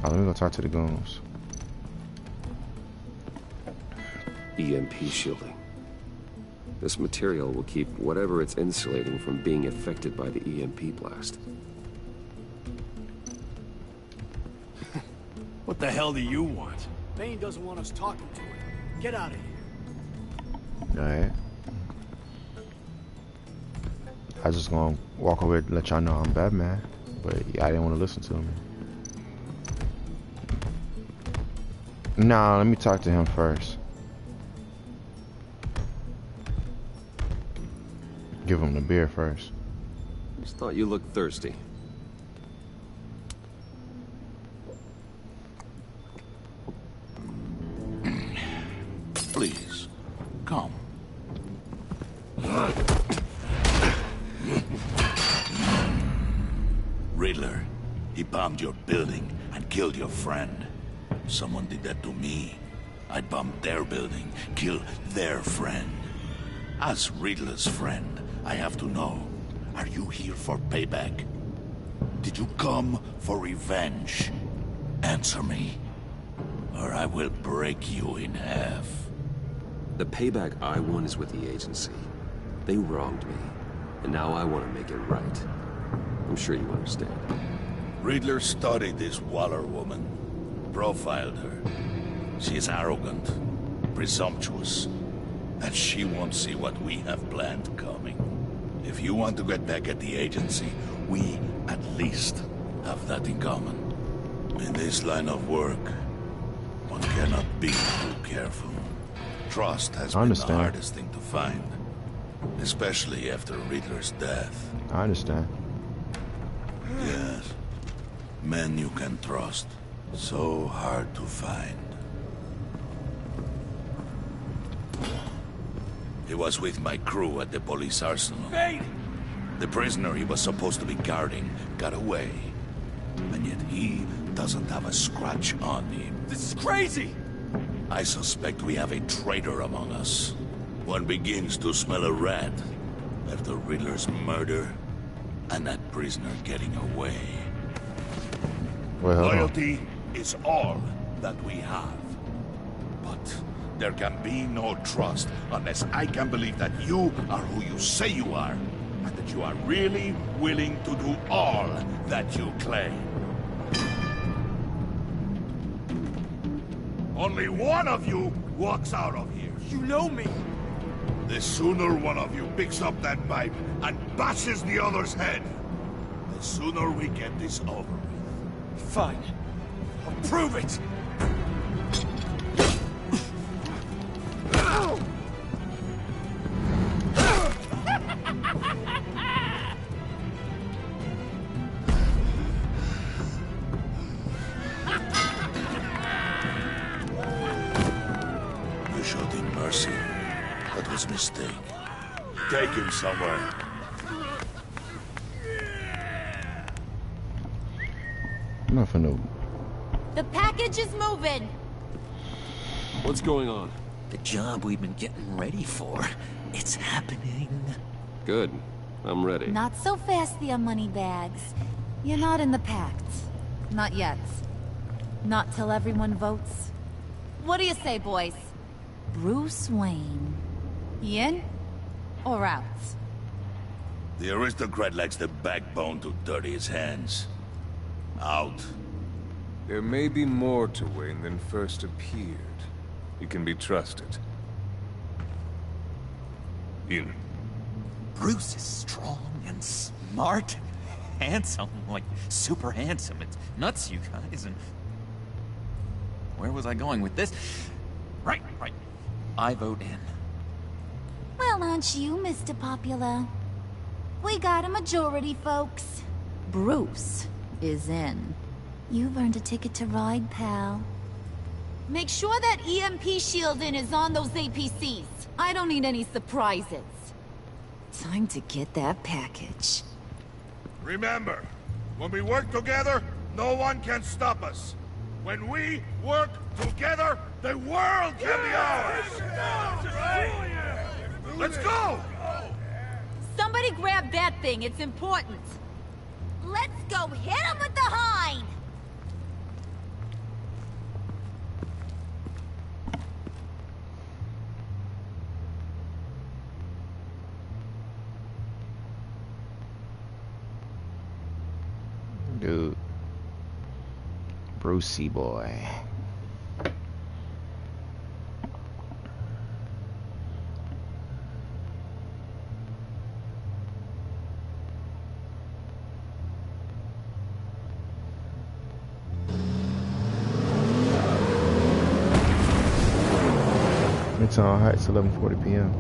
Let me go talk to the goons. EMP shielding. This material will keep whatever it's insulating from being affected by the EMP blast. What the hell do you want? Bane doesn't want us talking to him. Get out of here. Alright. I was just gonna walk over and let y'all know I'm Batman, but y'all didn't want to listen to me. Nah, let me talk to him first. Give him the beer first. Just thought you looked thirsty. Please, come. Riddler, he bombed your building and killed your friend. Someone did that to me. I'd bomb their building, kill their friend. As Riddler's friend, I have to know, are you here for payback? Did you come for revenge? Answer me, or I will break you in half. The payback I want is with the agency. They wronged me, and now I want to make it right. I'm sure you understand. Riddler studied this Waller woman, profiled her. She is arrogant, presumptuous, and she won't see what we have planned coming. If you want to get back at the agency, we at least have that in common. In this line of work, one cannot be too careful. Trust has been the hardest thing to find, especially after Riddler's death. I understand. Yes. Men you can trust. So hard to find. He was with my crew at the police arsenal. Hey! The prisoner he was supposed to be guarding got away. And yet he doesn't have a scratch on him. This is crazy! I suspect we have a traitor among us. One begins to smell a rat after Riddler's murder and that prisoner getting away. Well, loyalty is all that we have. But there can be no trust unless I can believe that you are who you say you are, and that you are really willing to do all that you claim. Only one of you walks out of here. You know me. The sooner one of you picks up that pipe and bashes the other's head, the sooner we get this over with. Fine. I'll prove it! You showed him mercy. That was a mistake. Take him somewhere. Nothing new. The package is moving. What's going on? The job we've been getting ready for. It's happening. Good. I'm ready. Not so fast, the Moneybags. You're not in the pact. Not yet. Not till everyone votes. What do you say, boys? Bruce Wayne. In or out? The aristocrat lacks the backbone to dirty his hands. Out. There may be more to Wayne than first appeared. He can be trusted. In. Bruce is strong and smart and handsome, like super handsome. It's nuts, you guys, and... Where was I going with this? Right. I vote in. Well, aren't you, Mr. Popular? We got a majority, folks. Bruce is in. You've earned a ticket to ride, pal. Make sure that EMP shielding is on those APCs. I don't need any surprises. Time to get that package. Remember, when we work together, no one can stop us. When we work together, the world can be ours! Let's go! Somebody grab that thing, it's important. Let's go hit him with the hind! Dude. Brucey boy. Newtown Heights, 11:40 p.m.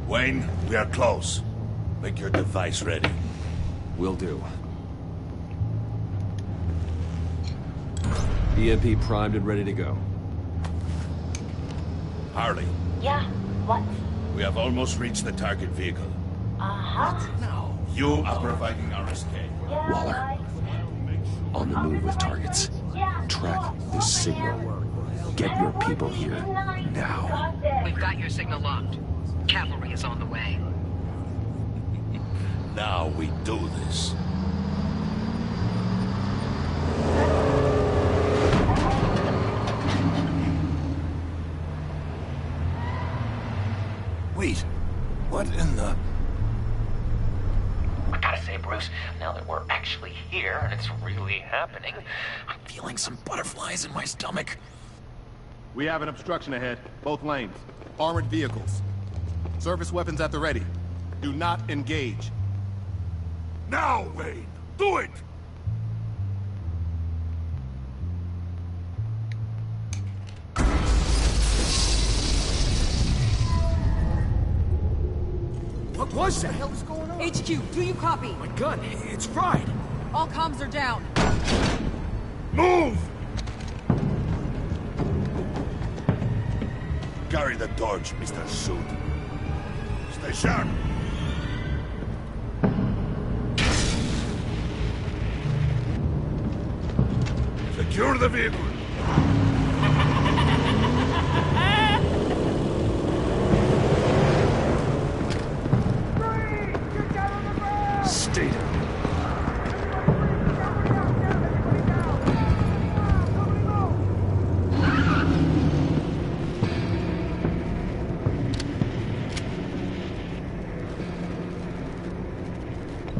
Wayne, we are close. Make your device ready. Will do. EMP primed and ready to go. Harley, Yeah, what? we have almost reached the target vehicle. Uh-huh. Now, you are providing our escape. Yeah, Waller. right. On the move with targets. Track this signal. Get your people here now. We've got your signal locked. Cavalry is on the way. Now we do this. Wait, what in the... I gotta say, Bruce, now that we're actually here and it's really happening, I'm feeling some butterflies in my stomach. We have an obstruction ahead, both lanes. Armored vehicles. Service weapons at the ready. Do not engage. Now, Wayne! Do it! What was that? What the hell is going on? HQ, do you copy? My gun, it's fried. All comms are down. Move! Carry the torch, Mr. Suit. Stay sharp. Secure the vehicle. Stay down.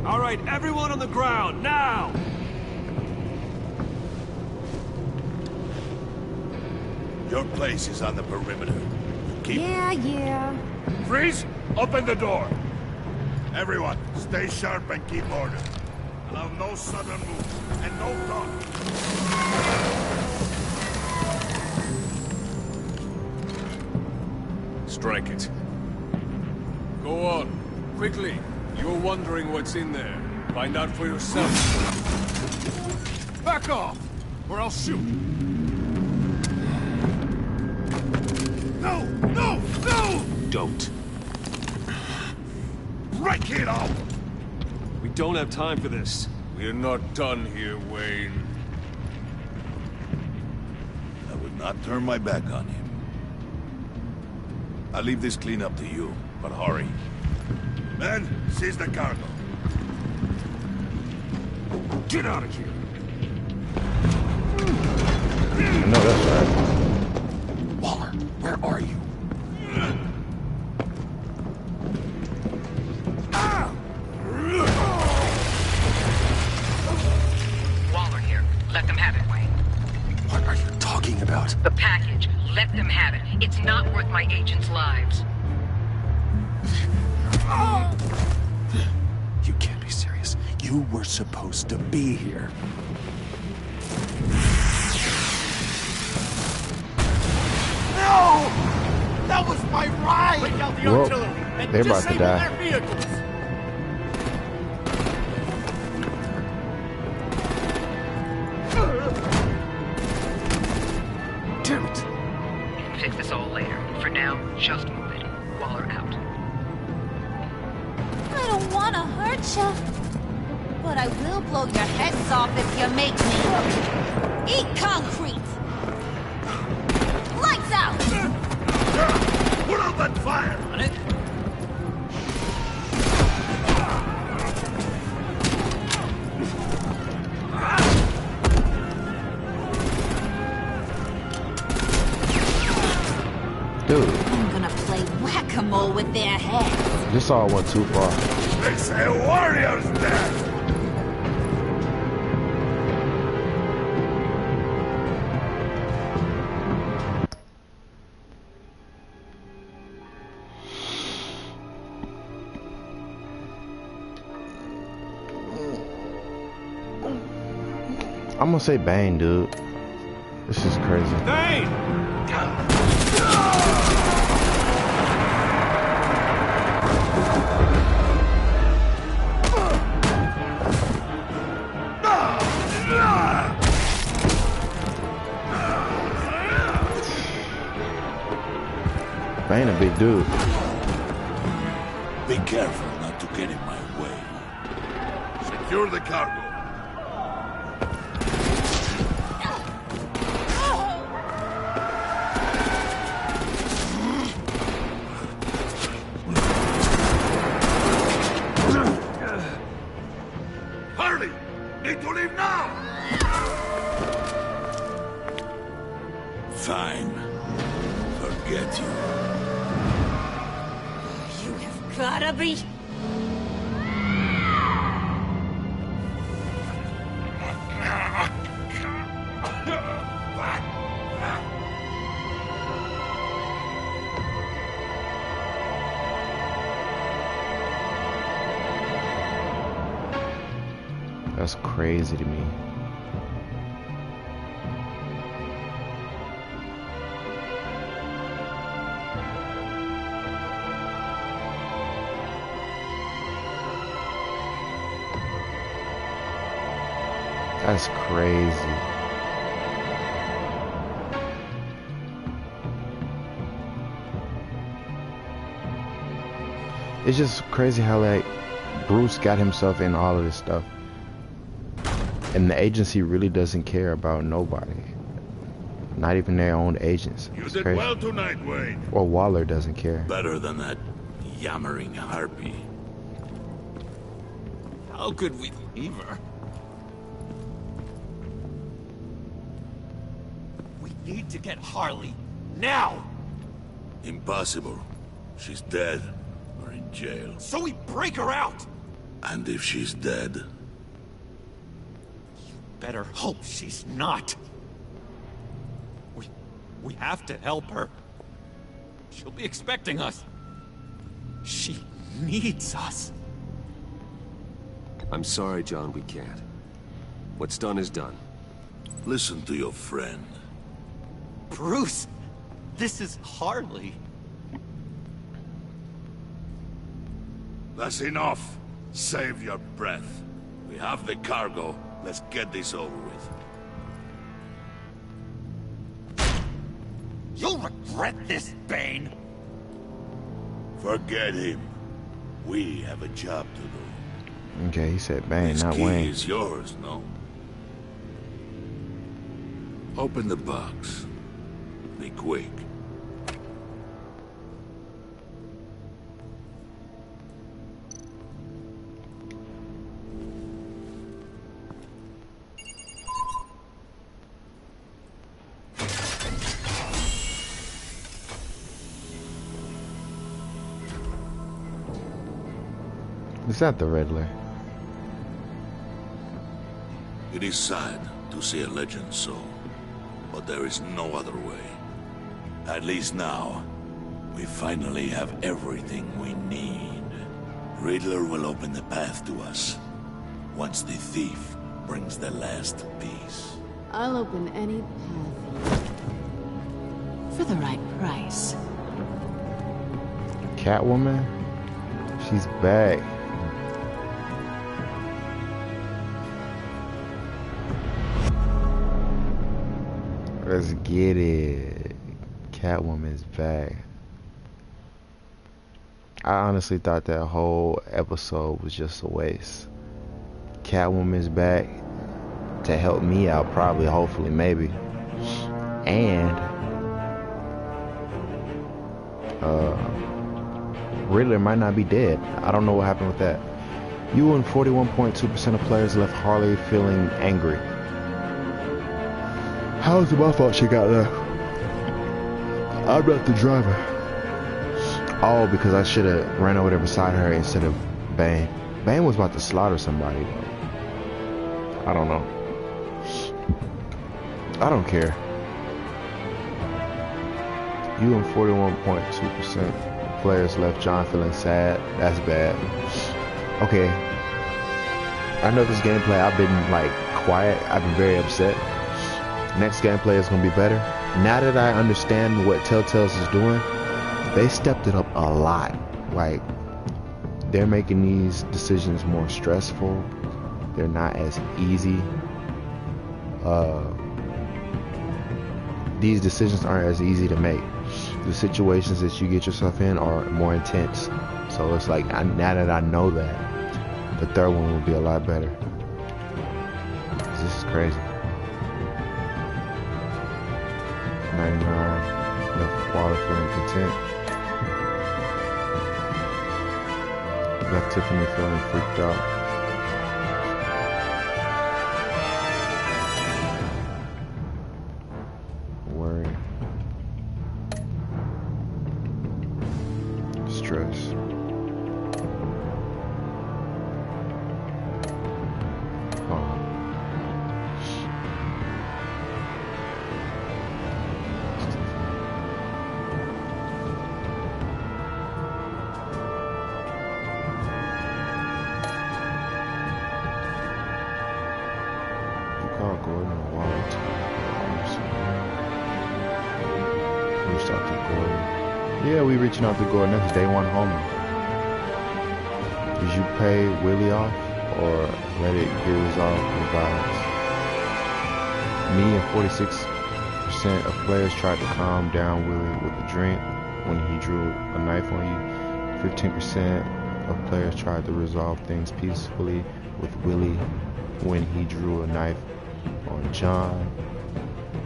All right, everyone on the ground, now! Your place is on the perimeter. Keep... Yeah. Freeze! Open the door! Everyone, stay sharp and keep order. Allow no sudden moves, and no talk. Strike it. Go on. Quickly. You're wondering what's in there. Find out for yourself. Back off, or I'll shoot. No! No! No! Don't. Break it up! We don't have time for this. We're not done here, Wayne. I would not turn my back on him. I'll leave this cleanup to you, but hurry. Men, seize the cargo. Get out of here. I know that's right. Waller, where are you? Waller here. Let them have it, Wayne. What are you talking about? The package. Let them have it. It's not worth my agents' lives. You can't be serious. You were supposed to be here. No! That was my ride! Break out the Well, artillery and they're about to disable die. their vehicles! Damn it. We can fix this all later. For now, just move it. Waller out. I don't want to hurt you, but I will blow your heads off if you make me. Eat concrete! Lights out! Put out that fire! On it. roll with their heads. This all went too far. They say a warrior's dead. I'm gonna say Bane, dude. This is crazy. Bane! Bane a big dude. Be careful not to get in my way. Secure the cargo. Hurry! Need to leave now! Fine. Forget you. You have gotta be... That's crazy to me. That's crazy. It's just crazy how like Bruce got himself in all of this stuff. And the agency really doesn't care about nobody. Not even their own agents. You It's did crazy. well tonight, Wade. Or Waller doesn't care. Better than that yammering harpy. How could we leave her? We need to get Harley now! Impossible. She's dead or in jail. So we break her out! And if she's dead, Better hope she's not. We have to help her. She'll be expecting us. She needs us. I'm sorry, John, we can't. What's done is done. listen to your friend. Bruce, this is Harley. That's enough. Save your breath. We have the cargo. Let's get this over with. You'll regret this, Bane. Forget him. We have a job to do. Okay, he said Bane, This not key Wayne. is yours, no? Open the box. Be quick. Is that the Riddler? It is sad to see a legend so, but there is no other way. At least now, we finally have everything we need. Riddler will open the path to us, once the thief brings the last piece. I'll open any path for the right price. Catwoman? She's back. Let's get it. Catwoman's back. I honestly thought that whole episode was just a waste. Catwoman's back to help me out, probably, hopefully, maybe. And Riddler might not be dead. I don't know what happened with that. You and 41.2% of players left Harley feeling angry. How is it my fault she got left? I'm not the driver. Oh, because I should have ran over there beside her instead of Bane. Bane was about to slaughter somebody, though. I don't know. I don't care. You and 41.2% players left John feeling sad. That's bad. Okay. I know this gameplay, I've been like quiet. I've been very upset. Next gameplay is going to be better. Now that I understand what Telltale's is doing, they stepped it up a lot. Like, they're making these decisions more stressful. They're not as easy. These decisions aren't as easy to make. The situations that you get yourself in are more intense. So it's like, now that I know that, the third one will be a lot better. This is crazy. 99 left Waller feeling content. Left Tiffany feeling freaked out. Worry. Stress. Yeah, we reaching out to Gordon. That's day one homie. Did you pay Willie off or let it get resolved with violence? Me and 46% of players tried to calm down Willie with a drink when he drew a knife on you. 15% of players tried to resolve things peacefully with Willie when he drew a knife on John.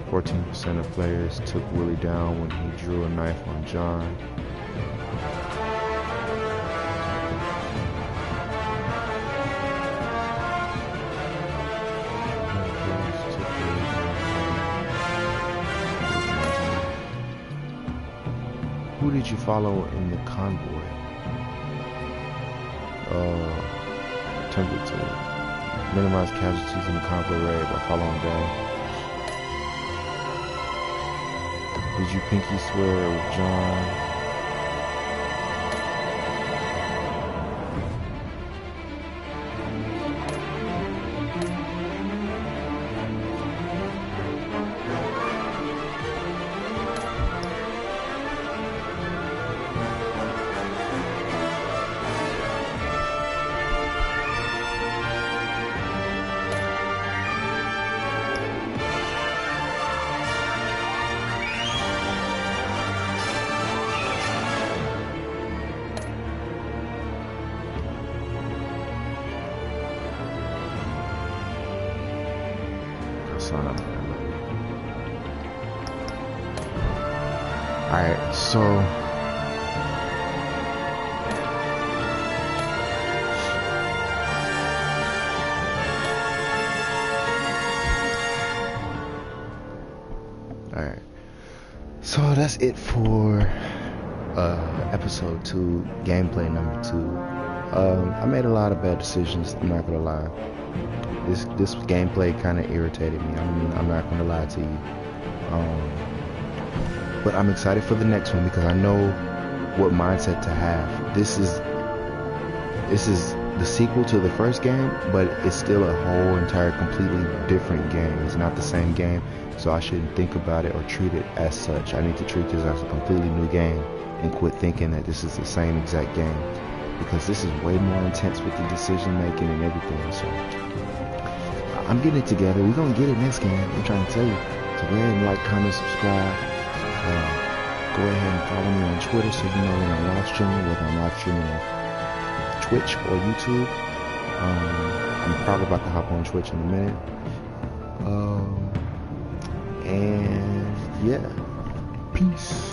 14% of players took Willie down when he drew a knife on John. Who did you follow in the convoy? Attempted to minimize casualties in the convoy raid by following Bane. Did you pinky swear with John? Alright, so that's it for episode 2, gameplay number 2. I made a lot of bad decisions, I'm not gonna lie. This gameplay kind of irritated me. I mean, I'm not gonna lie to you. But I'm excited for the next one because I know what mindset to have. This is the sequel to the first game, but it's still a whole entire completely different game. It's not the same game, so I shouldn't think about it or treat it as such. I need to treat this as a completely new game and quit thinking that this is the same exact game, because this is way more intense with the decision making and everything. So I'm getting it together. We're gonna get it next game. I'm trying to tell you. So go ahead and like, comment, subscribe. Go ahead and follow me on Twitter so you know when I'm live streaming, whether I'm live streaming on Twitch or YouTube. I'm probably about to hop on Twitch in a minute. And yeah, peace.